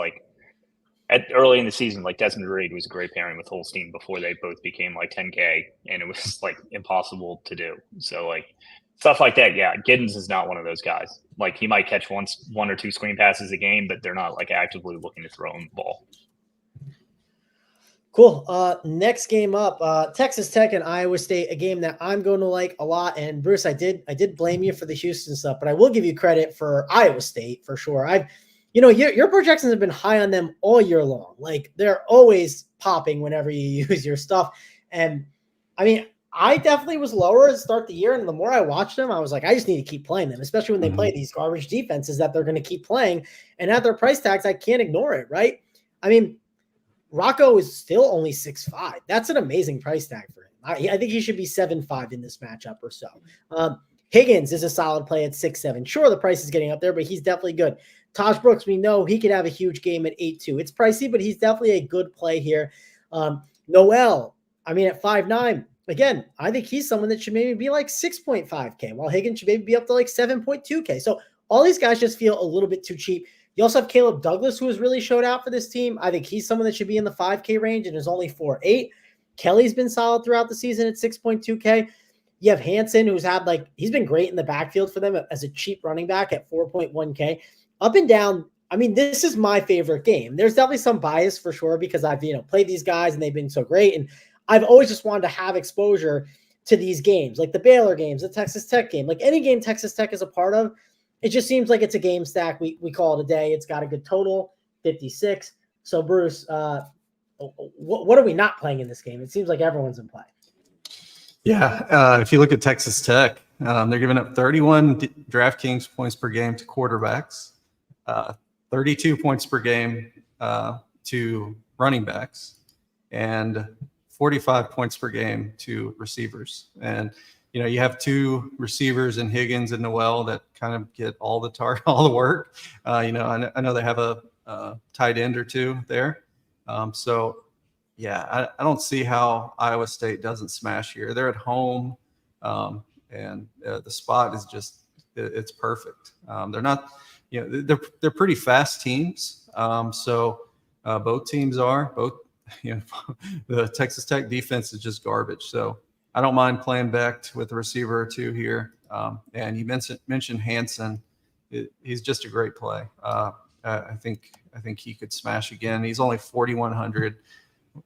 Early in the season, Desmond Reed was a great pairing with Holstein before they both became 10K, and it was impossible to do. So stuff like that. Yeah, Giddens is not one of those guys. He might catch one or two screen passes a game, but they're not actively looking to throw him the ball. Cool. Next game up, Texas Tech and Iowa State, a game that I'm going to like a lot. And Bruce, I did blame you for the Houston stuff, but I will give you credit for Iowa State for sure. Your projections have been high on them all year long. They're always popping whenever you use your stuff. And I mean, I definitely was lower to start the year. And the more I watched them, I was like, I just need to keep playing them, especially when they play these garbage defenses that they're going to keep playing. And at their price tags, I can't ignore it, right? I mean, Rocco is still only 6'5". That's an amazing price tag for him. I think he should be 7'5" in this matchup or so. Higgins is a solid play at 6'7". Sure, the price is getting up there, but he's definitely good. Taj Brooks, we know he could have a huge game at 8'2". It's pricey, but he's definitely a good play here. Noel, at 5'9", again, I think he's someone that should maybe be 6.5K, while Higgins should maybe be up to 7.2K. So all these guys just feel a little bit too cheap. You also have Caleb Douglas, who has really showed out for this team. I think he's someone that should be in the 5K range and is only 4.8. Kelly's been solid throughout the season at 6.2K. You have Hansen, who's had he's been great in the backfield for them as a cheap running back at 4.1K. Up and down, this is my favorite game. There's definitely some bias for sure because I've played these guys and they've been so great. And I've always just wanted to have exposure to these games, like the Baylor games, the Texas Tech game, like any game Texas Tech is a part of. It just seems like it's a game stack. We call it a day. It's got a good total, 56. So Bruce, what are we not playing in this game? It seems like everyone's in play. Yeah, if you look at Texas Tech, they're giving up 31 DraftKings points per game to quarterbacks, 32 points per game to running backs, and 45 points per game to receivers. And you have two receivers in Higgins and Noel that kind of get all the work. I know they have a tight end or two there. So yeah, I don't see how Iowa State doesn't smash here. They're at home, and the spot is it's perfect. They're not, they're pretty fast teams. So both teams are the Texas Tech defense is just garbage. So I don't mind playing back with a receiver or two here. And you mentioned Hansen. He's just a great play. I think he could smash again. He's only 4,100.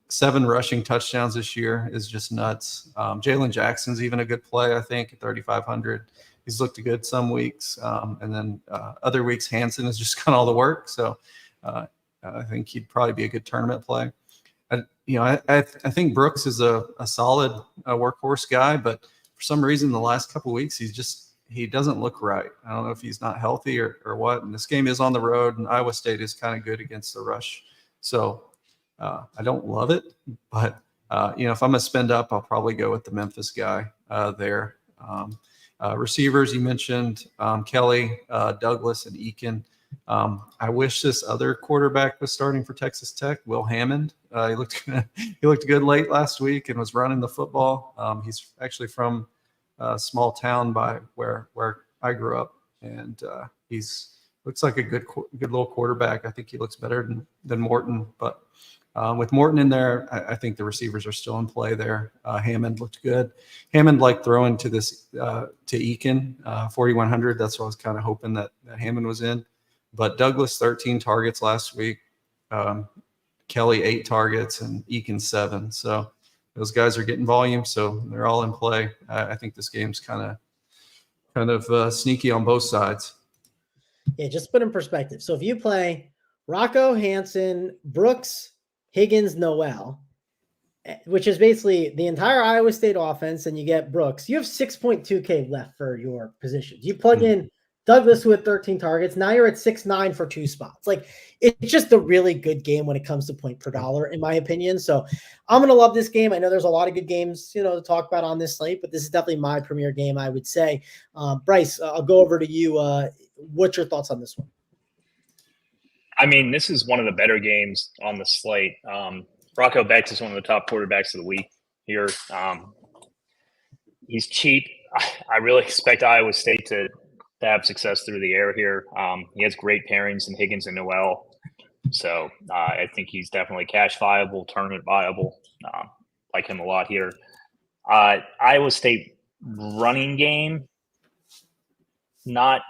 7 rushing touchdowns this year is just nuts. Jalen Jackson's even a good play, I think, at 3,500. He's looked good some weeks. And then other weeks, Hansen has just done all the work. So I think he'd probably be a good tournament play. I think Brooks is a solid workhorse guy, but for some reason the last couple of weeks he doesn't look right. I don't know if he's not healthy or what. And this game is on the road, and Iowa State is kind of good against the rush. So I don't love it, but if I'm gonna spend up, I'll probably go with the Memphis guy there. Receivers, you mentioned Kelly, Douglas, and Eakin. I wish this other quarterback was starting for Texas Tech, Will Hammond. He looked good late last week and was running the football. He's actually from a small town by where I grew up, and looks like a good little quarterback. I think he looks better than Morton, but with Morton in there, I think the receivers are still in play there. Hammond looked good. Hammond liked throwing to Eakin, 4,100. That's what I was kind of hoping that Hammond was in. But Douglas, 13 targets last week. Kelly, 8 targets, and Eakin, 7. So those guys are getting volume, so they're all in play. I think this game's kind of sneaky on both sides. Yeah, just put in perspective. So if you play Rocco, Hansen, Brooks, Higgins, Noel, which is basically the entire Iowa State offense, and you get Brooks, you have 6.2K left for your positions. You plug in Douglas, who had 13 targets. Now you're at 6.9 for 2 spots. Like, it's just a really good game when it comes to point per dollar, in my opinion. So I'm going to love this game. I know there's a lot of good games, to talk about on this slate, but this is definitely my premier game, I would say. Bryce, I'll go over to you. What's your thoughts on this one? I mean, this is one of the better games on the slate. Rocco Becht is one of the top quarterbacks of the week here. He's cheap. I really expect Iowa State to have success through the air here. He has great pairings in Higgins and Noel. So I think he's definitely cash viable, tournament viable. Like him a lot here. Iowa State running game, not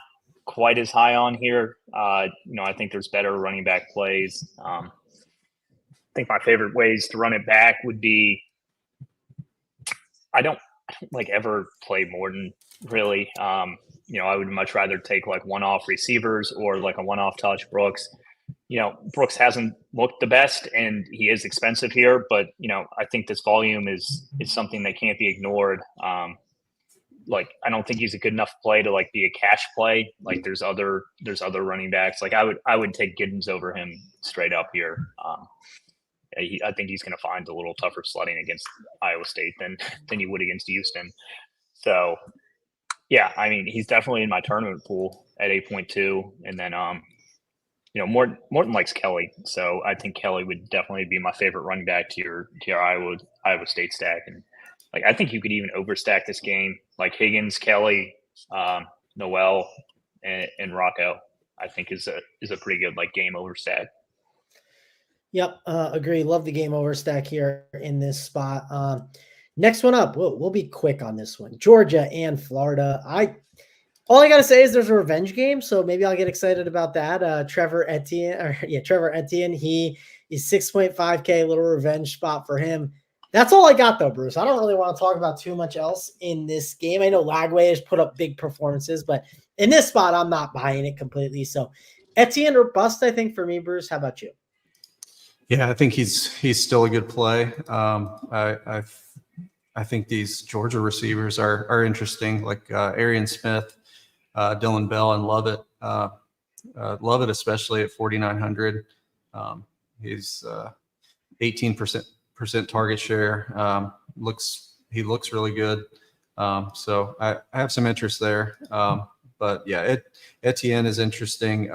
quite as high on here. I think there's better running back plays. I think my favorite ways to run it back would be, I don't ever play Morton really. I would much rather take like one-off receivers or like a one-off touch Brooks. Brooks hasn't looked the best and he is expensive here, but I think this volume is something that can't be ignored. I don't think he's a good enough play to be a cash play. Like there's other running backs. Like I would take Giddens over him straight up here. I think he's going to find a little tougher sledding against Iowa State than he would against Houston. So yeah, I mean, he's definitely in my tournament pool at 8.2. And then, Morton likes Kelly. So I think Kelly would definitely be my favorite running back to your Iowa State stack. And I think you could even overstack this game, like Higgins, Kelly, Noel, and Rocco. I think is a pretty good game overstack. Yep, agree. Love the game overstack here in this spot. Next one up, we'll be quick on this one. Georgia and Florida. All I gotta say is there's a revenge game, so maybe I'll get excited about that. Trevor Etienne. He is 6.5K, little revenge spot for him. That's all I got, though, Bruce. I don't really want to talk about too much else in this game. I know Lagway has put up big performances, but in this spot, I'm not buying it completely. So Etienne or bust, I think, for me, Bruce. How about you? Yeah, I think he's still a good play. I think these Georgia receivers are interesting, like Arian Smith, Dylan Bell, and Lovett. Lovett especially at 4,900. He's 18% target share. He looks really good. So I have some interest there. But yeah, Etienne is interesting.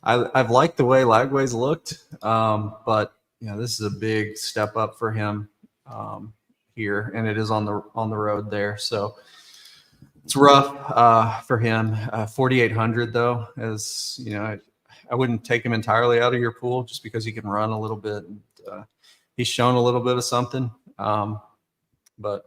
I've liked the way Lagway's looked, but this is a big step up for him here, and it is on the road there. So it's rough for him. 4,800 though, as I wouldn't take him entirely out of your pool just because he can run a little bit. And, he's shown a little bit of something, but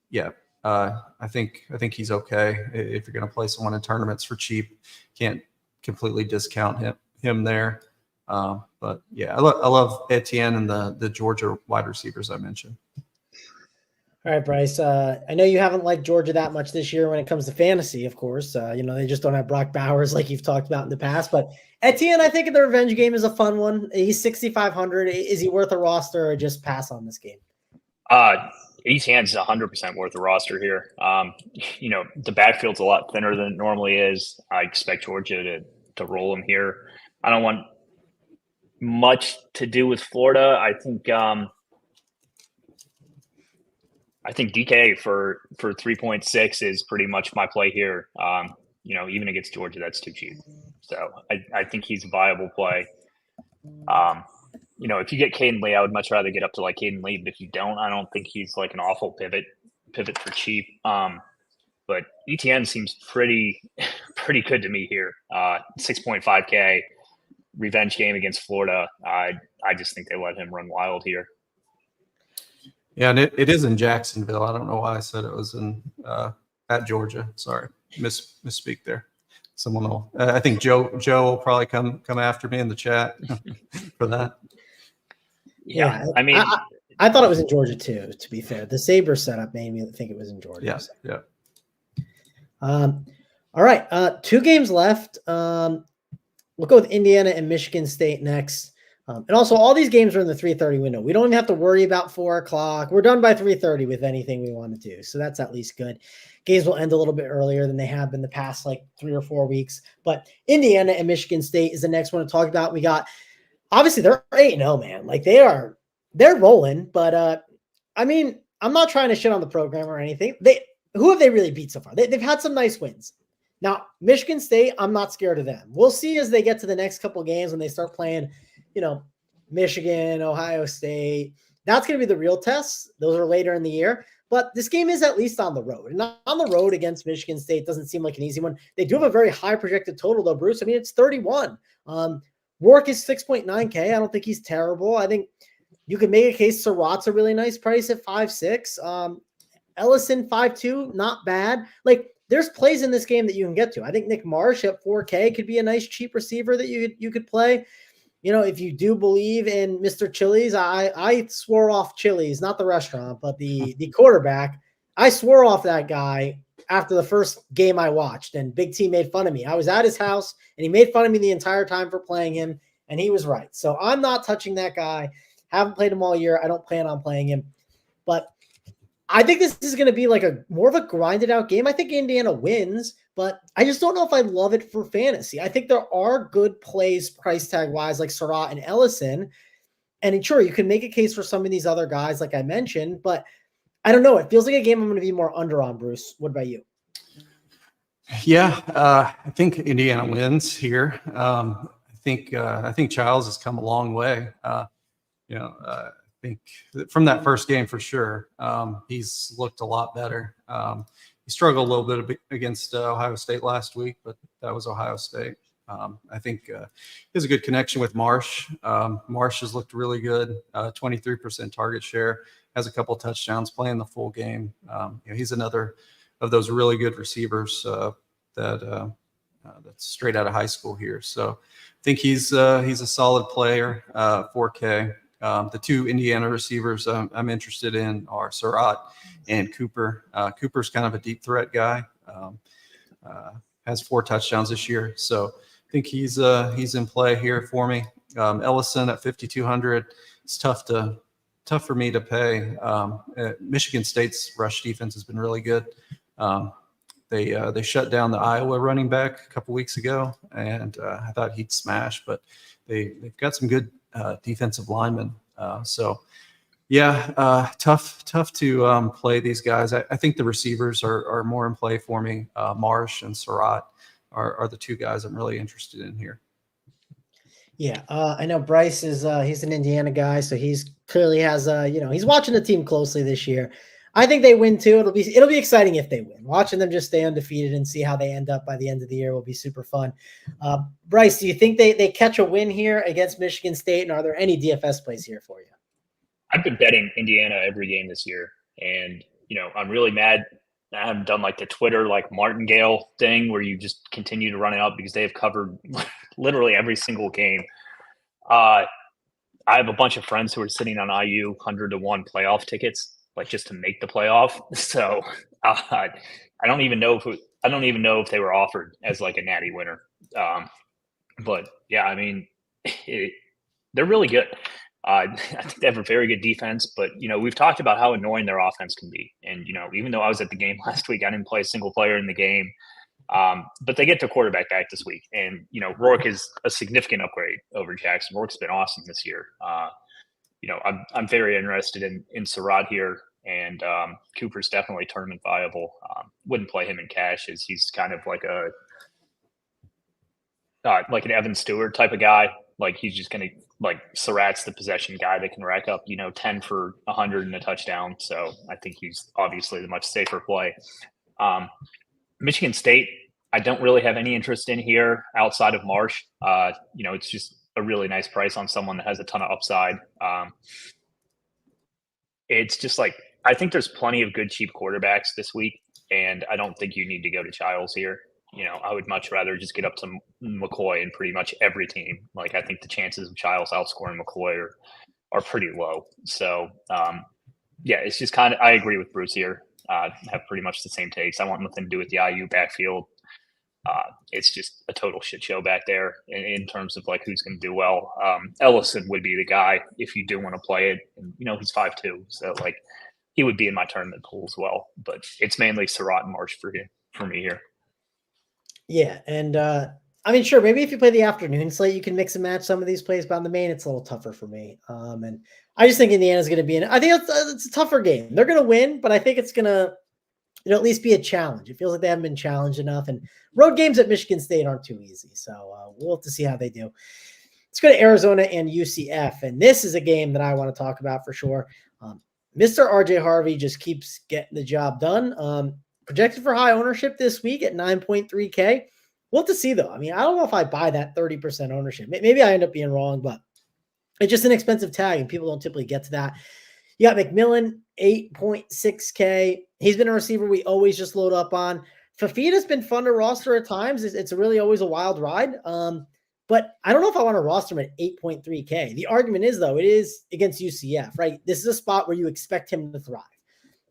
yeah, I think he's okay. If you're going to play someone in tournaments for cheap, can't completely discount him there. But yeah, I love Etienne and the Georgia wide receivers I mentioned. All right, Bryce. I know you haven't liked Georgia that much this year when it comes to fantasy, of course. They just don't have Brock Bowers like you've talked about in the past. But Etienne, I think the revenge game is a fun one. He's 6,500. Is he worth a roster or just pass on this game? Etienne's 100% worth a roster here. The backfield's a lot thinner than it normally is. I expect Georgia to roll him here. I don't want much to do with Florida. I think DK for 3.6 is pretty much my play here. Even against Georgia, that's too cheap. So I think he's a viable play. If you get Caden Lee, I would much rather get up to like Caden Lee. But if you don't, I don't think he's like an awful pivot for cheap. But ETN seems pretty good to me here. 6.5K revenge game against Florida. I just think they let him run wild here. Yeah, and it is in Jacksonville. I don't know why I said it was in at Georgia. Sorry, misspeak there. Someone will. I think Joe will probably come after me in the chat for that. Yeah, I mean, I thought it was in Georgia too. To be fair, the Sabre setup made me think it was in Georgia. Yeah, so. yeah. All right, 2 games left. We'll go with Indiana and Michigan State next. And also, all these games are in the 3:30 window. We don't even have to worry about 4 o'clock. We're done by 3:30 with anything we want to do. So that's at least good. Games will end a little bit earlier than they have been the past 3 or 4 weeks. But Indiana and Michigan State is the next one to talk about. We got, obviously, they're 8-0, man. They're rolling. But, I'm not trying to shit on the program or anything. Who have they really beat so far? They've had some nice wins. Now, Michigan State, I'm not scared of them. We'll see as they get to the next couple games when they start playing – Michigan, Ohio State. That's going to be the real tests. Those are later in the year. But this game is at least on the road. And on the road against Michigan State doesn't seem like an easy one. They do have a very high projected total, though, Bruce. It's 31. Rourke is 6.9K. I don't think he's terrible. I think you could make a case Surratt's a really nice price at 5.6. Ellison, 5.2, not bad. There's plays in this game that you can get to. I think Nick Marsh at 4K could be a nice cheap receiver that you could play. If you do believe in Mr. Chili's, I swore off Chili's, not the restaurant, but the quarterback. I swore off that guy after the first game I watched, and Big T made fun of me. I was at his house, and he made fun of me the entire time for playing him, and he was right. So I'm not touching that guy. Haven't played him all year. I don't plan on playing him. But I think this is going to be more of a grinded out game. I think Indiana wins, but I just don't know if I love it for fantasy. I think there are good plays price tag wise, like Surratt and Ellison. And sure, you can make a case for some of these other guys, like I mentioned, but I don't know. It feels like a game I'm going to be more under on, Bruce. What about you? Yeah, I think Indiana wins here. I think Childs has come a long way. I think from that first game for sure, he's looked a lot better. He struggled a little bit against Ohio State last week, but that was Ohio State. I think he has a good connection with Marsh. Marsh has looked really good, 23% target share, has a couple touchdowns, playing the full game. He's another of those really good receivers that's straight out of high school here. So I think he's a solid player, 4K. The two Indiana receivers I'm interested in are Surratt and Cooper. Cooper's kind of a deep threat guy. Has 4 touchdowns this year, so I think he's in play here for me. Ellison at 5,200. It's tough for me to pay. Michigan State's rush defense has been really good. They shut down the Iowa running back a couple weeks ago, and I thought he'd smash, but they've got some good defensive linemen. So yeah, tough to play these guys. I think the receivers are more in play for me. Marsh and Surratt are the two guys I'm really interested in here. Yeah, I know Bryce is he's an Indiana guy, so he's clearly has he's watching the team closely this year. I think they win too. It'll be exciting if they win. Watching them just stay undefeated and see how they end up by the end of the year will be super fun. Bryce, do you think they catch a win here against Michigan State? And are there any DFS plays here for you? I've been betting Indiana every game this year, and I'm really mad. I haven't done like the Twitter martingale thing where you just continue to run it up because they have covered literally every single game. I have a bunch of friends who are sitting on IU 100-1 playoff tickets, just to make the playoff. So I don't even know if they were offered as a natty winner. But yeah, I mean, they're really good. I think they have a very good defense, but we've talked about how annoying their offense can be. And even though I was at the game last week, I didn't play a single player in the game. But they get their quarterback back this week, and Rourke is a significant upgrade over Jackson. Rourke's been awesome this year. I'm very interested in Surratt here, and Cooper's definitely tournament viable. Wouldn't play him in cash, as he's kind of like an Evan Stewart type of guy. He's just going to Surratt's the possession guy that can rack up 10 for 100 and a touchdown. So I think he's obviously the much safer play. Michigan State, I don't really have any interest in here outside of Marsh. It's just a really nice price on someone that has a ton of upside. It's just I think there's plenty of good cheap quarterbacks this week, and I don't think you need to go to Childs here. I would much rather just get up to McCoy in pretty much every team. I think the chances of Childs outscoring McCoy are pretty low. So yeah, it's just I agree with Bruce here. Have pretty much the same takes. I want nothing to do with the IU backfield. It's just a total shit show back there in terms of who's going to do well. Ellison would be the guy if you do want to play it. And, he's 5'2", so he would be in my tournament pool as well. But it's mainly Surratt and Marsh for me here. Yeah, and I mean, sure, maybe if you play the afternoon slate, you can mix and match some of these plays, but on the main, it's a little tougher for me. And I just think Indiana's going to be I think it's a tougher game. They're going to win, but I think it's going to at least be a challenge. It feels like they haven't been challenged enough, and road games at Michigan State aren't too easy. So we'll have to see how they do. Let's go to Arizona and UCF, and this is a game that I want to talk about for sure. Mr. RJ Harvey just keeps getting the job done. Projected for high ownership this week at 9.3K. We'll have to see, though. I mean, I don't know if I buy that 30% ownership. Maybe I end up being wrong, but it's just an expensive tag, and people don't typically get to that. You got McMillan, 8.6K. He's been a receiver we always just load up on. Fafita's been fun to roster at times. It's really always a wild ride. But I don't know if I want to roster him at 8.3K. The argument is, though, it is against UCF, right? This is a spot where you expect him to thrive.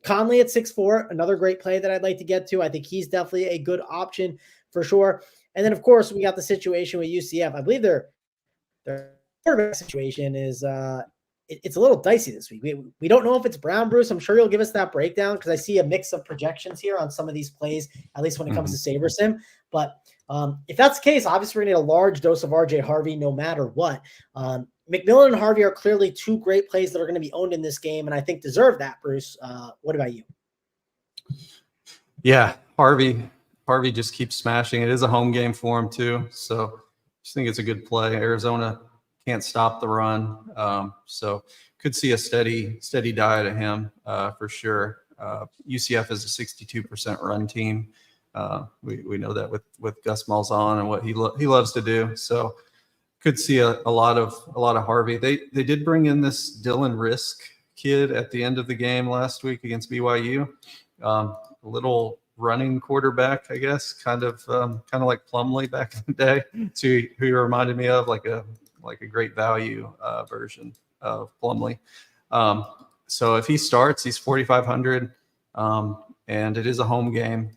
Conley at 6'4", another great play that I'd like to get to. I think he's definitely a good option for sure. And then, of course, we got the situation with UCF. I believe their quarterback situation is it's a little dicey this week. We don't know if it's Brown, Bruce. I'm sure you'll give us that breakdown because I see a mix of projections here on some of these plays, at least when it comes to SaberSim. But if that's the case, obviously we're going to need a large dose of RJ Harvey no matter what. McMillan and Harvey are clearly two great plays that are going to be owned in this game, and I think deserve that, Bruce. What about you? Yeah, Harvey just keeps smashing. It is a home game for him too, so I just think it's a good play. Arizona can't stop the run, so could see a steady diet of him for sure. UCF is a 62% run team. We know that with Gus Malzahn and what he loves to do. So could see a lot of Harvey. They did bring in this Dylan Risk kid at the end of the game last week against BYU. A little running quarterback, I guess, kind of like Plumlee back in the day. So who he reminded me of, like a great value version of Plumlee. So if he starts, he's 4,500, and it is a home game.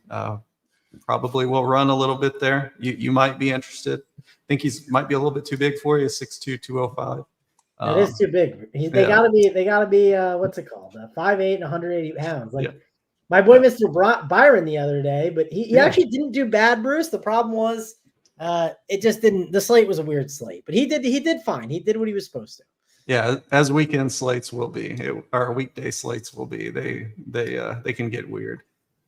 Probably will run a little bit there. You might be interested. I think might be a little bit too big for you. 6'2", 205. That is too big. They gotta be what's it called? 5'8" and 180 pounds. Like my boy Mr. Byron the other day, but he actually didn't do bad, Bruce. The problem was it just didn't. The slate was a weird slate, but he did fine. He did what he was supposed to. Yeah, as weekend slates will be, or weekday slates will be. They can get weird.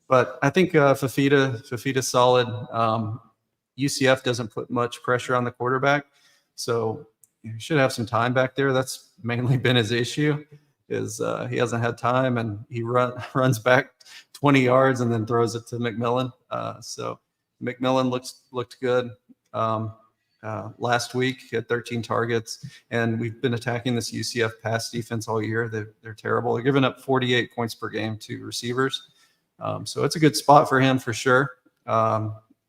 But I think Fafita's solid. UCF doesn't put much pressure on the quarterback, so he should have some time back there. That's mainly been his issue, is he hasn't had time, and he runs back 20 yards and then throws it to McMillan. So McMillan looked good last week. He had 13 targets, and we've been attacking this UCF pass defense all year. They're terrible. They're giving up 48 points per game to receivers. So it's a good spot for him for sure.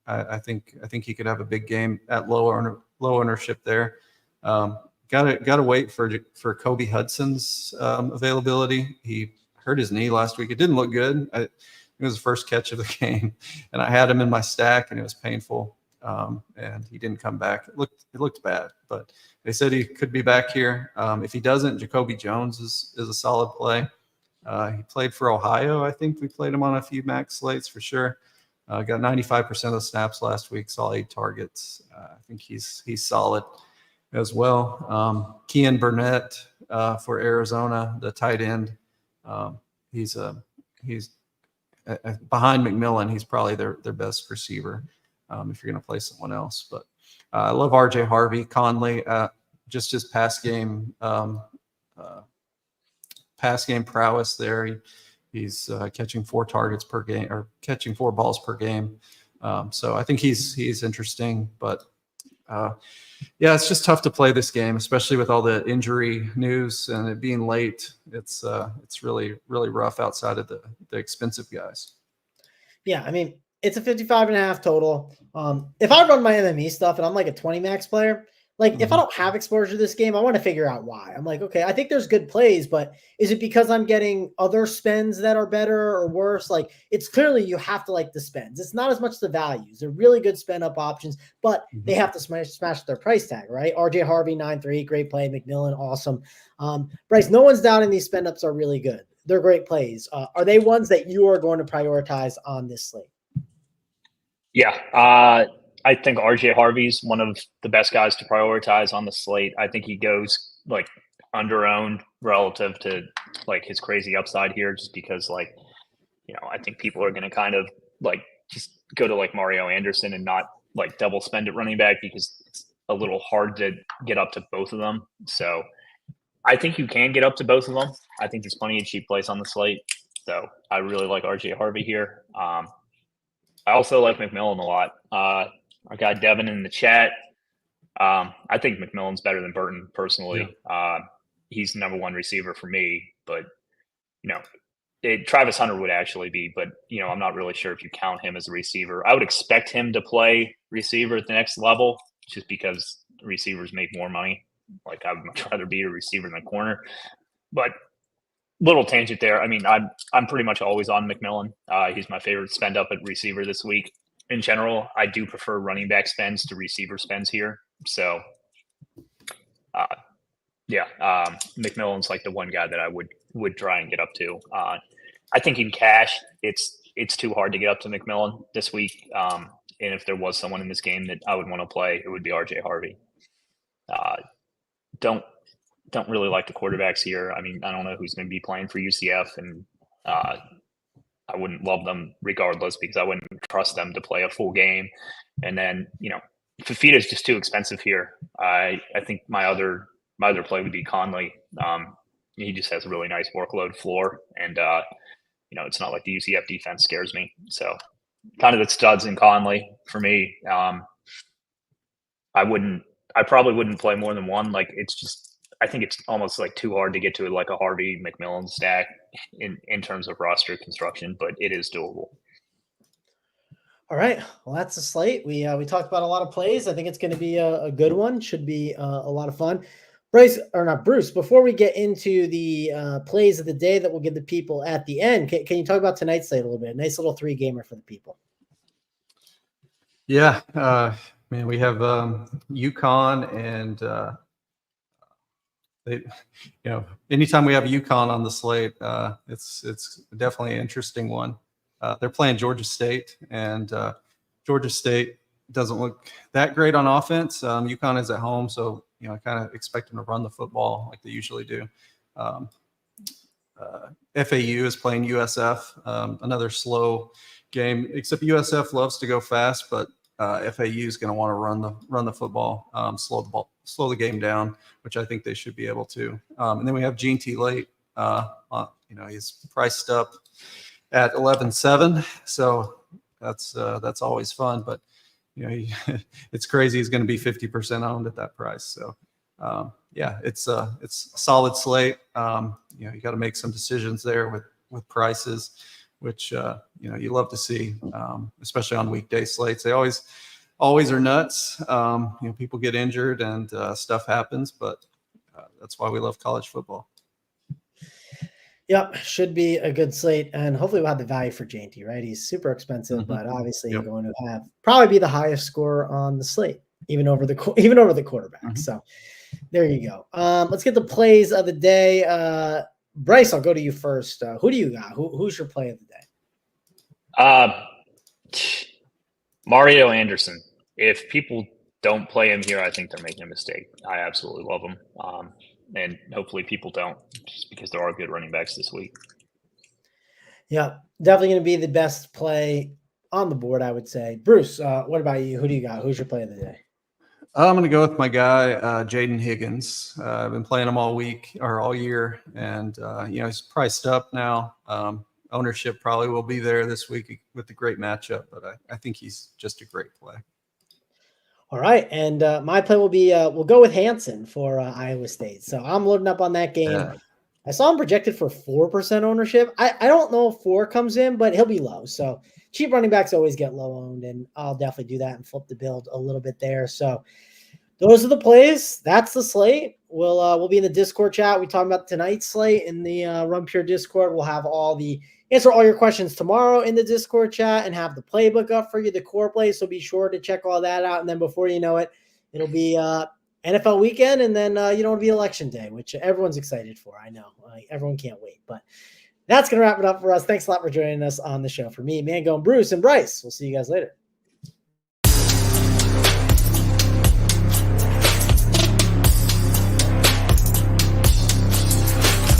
I think he could have a big game at low ownership there. Gotta wait for Kobe Hudson's availability. He hurt his knee last week. It didn't look good. It was the first catch of the game, and I had him in my stack, and it was painful. And he didn't come back. It looked bad, but they said he could be back here. If he doesn't, Jacoby Jones is a solid play. He played for Ohio. I think we played him on a few max slates for sure. Got 95% of the snaps last week, saw 8 targets. I think he's solid as well. Kean Burnett for Arizona, the tight end. He's behind McMillan. He's probably their best receiver if you're going to play someone else. But I love RJ Harvey. Conley, just his pass game prowess there. He's catching 4 targets per game, or catching 4 balls per game. So I think he's interesting, but it's just tough to play this game, especially with all the injury news and it being late. It's really, really rough outside of the expensive guys. Yeah, I mean, it's a 55.5 total. If I run my MME stuff and I'm like a 20 max player, like if I don't have exposure to this game, I want to figure out why. I'm like, okay, I think there's good plays, but is it because I'm getting other spends that are better or worse? Like it's clearly you have to like the spends. It's not as much the values. They're really good spend up options, but they have to smash their price tag, right? RJ Harvey 9.3, great play. McMillan, awesome. Bryce, no one's doubting these spend ups are really good. They're great plays. Are they ones that you are going to prioritize on this slate? Yeah. I think RJ Harvey's one of the best guys to prioritize on the slate. I think he goes like under-owned relative to like his crazy upside here, just because like, I think people are going to kind of like just go to like Mario Anderson and not like double spend at running back because it's a little hard to get up to both of them. So I think you can get up to both of them. I think there's plenty of cheap plays on the slate. So I really like RJ Harvey here. I also like McMillan a lot. Our guy Devin in the chat. I think McMillan's better than Burton personally. Yeah. He's the number 1 receiver for me, but Travis Hunter would actually be, but I'm not really sure if you count him as a receiver. I would expect him to play receiver at the next level, just because receivers make more money. Like I would much rather be a receiver than a corner. But little tangent there. I mean, I'm pretty much always on McMillan. He's my favorite spend up at receiver this week. In general, I do prefer running back spends to receiver spends here. So, McMillan's like the one guy that I would try and get up to. I think in cash, it's too hard to get up to McMillan this week. And if there was someone in this game that I would want to play, it would be RJ Harvey. Don't really like the quarterbacks here. I mean, I don't know who's going to be playing for UCF, and I wouldn't love them regardless because I wouldn't trust them to play a full game. And then, Fafita is just too expensive here. I think my other play would be Conley. He just has a really nice workload floor, and it's not like the UCF defense scares me. So, kind of the studs in Conley for me. I probably wouldn't play more than one. Like I think it's almost like too hard to get to like a Harvey McMillan stack in terms of roster construction, but it is doable. All right. Well, that's the slate. We talked about a lot of plays. I think it's going to be a good one. Should be a lot of fun. Bryce, or not Bruce, before we get into the plays of the day that we'll give the people at the end, can you talk about tonight's slate a little bit? Nice little 3-gamer for the people. Yeah, man, we have UConn and anytime we have UConn on the slate, it's definitely an interesting one. They're playing Georgia State, and Georgia State doesn't look that great on offense. UConn is at home, so I kind of expect them to run the football like they usually do. FAU is playing USF, another slow game, except USF loves to go fast, but FAU is going to want to run the football, slow the game down, which I think they should be able to. And then we have Gene T. Late. He's priced up at 11.7, so that's always fun. But it's crazy. He's going to be 50% owned at that price. So it's a solid slate. You got to make some decisions there with prices, which you love to see, especially on weekday slates. They always are nuts. People get injured and stuff happens, but that's why we love college football. Yep, should be a good slate, and hopefully we'll have the value for JT, right? He's super expensive, but obviously you're going to have probably be the highest score on the slate, even over the quarterback. So there you go. Let's get the plays of the day. Bryce, I'll go to you first. Who do you got? Who's your play of the day? Mario Anderson. If people don't play him here, I think they're making a mistake. I absolutely love him. And hopefully people don't, just because there are good running backs this week. Yeah, definitely going to be the best play on the board, I would say. Bruce, what about you? Who do you got? Who's your play of the day? I'm going to go with my guy, Jaden Higgins. I've been playing him all year, and he's priced up now. Ownership probably will be there this week with the great matchup, but I think he's just a great play. All right, and my play will be we'll go with Hansen for Iowa State. So I'm loading up on that game. Yeah. I saw him projected for 4% ownership. I don't know if 4 comes in, but he'll be low. So cheap running backs always get low owned, and I'll definitely do that and flip the build a little bit there. So those are the plays. That's the slate. We'll be in the Discord chat. We talk about tonight's slate in the Run Pure Discord. We'll have answer all your questions tomorrow in the Discord chat and have the playbook up for you, the core plays. So be sure to check all that out. And then before you know it, it'll be NFL weekend, and then it'll be election day, which everyone's excited for. I know everyone can't wait, but that's going to wrap it up for us. Thanks a lot for joining us on the show. For me, Mango, and Bruce, and Bryce, we'll see you guys later.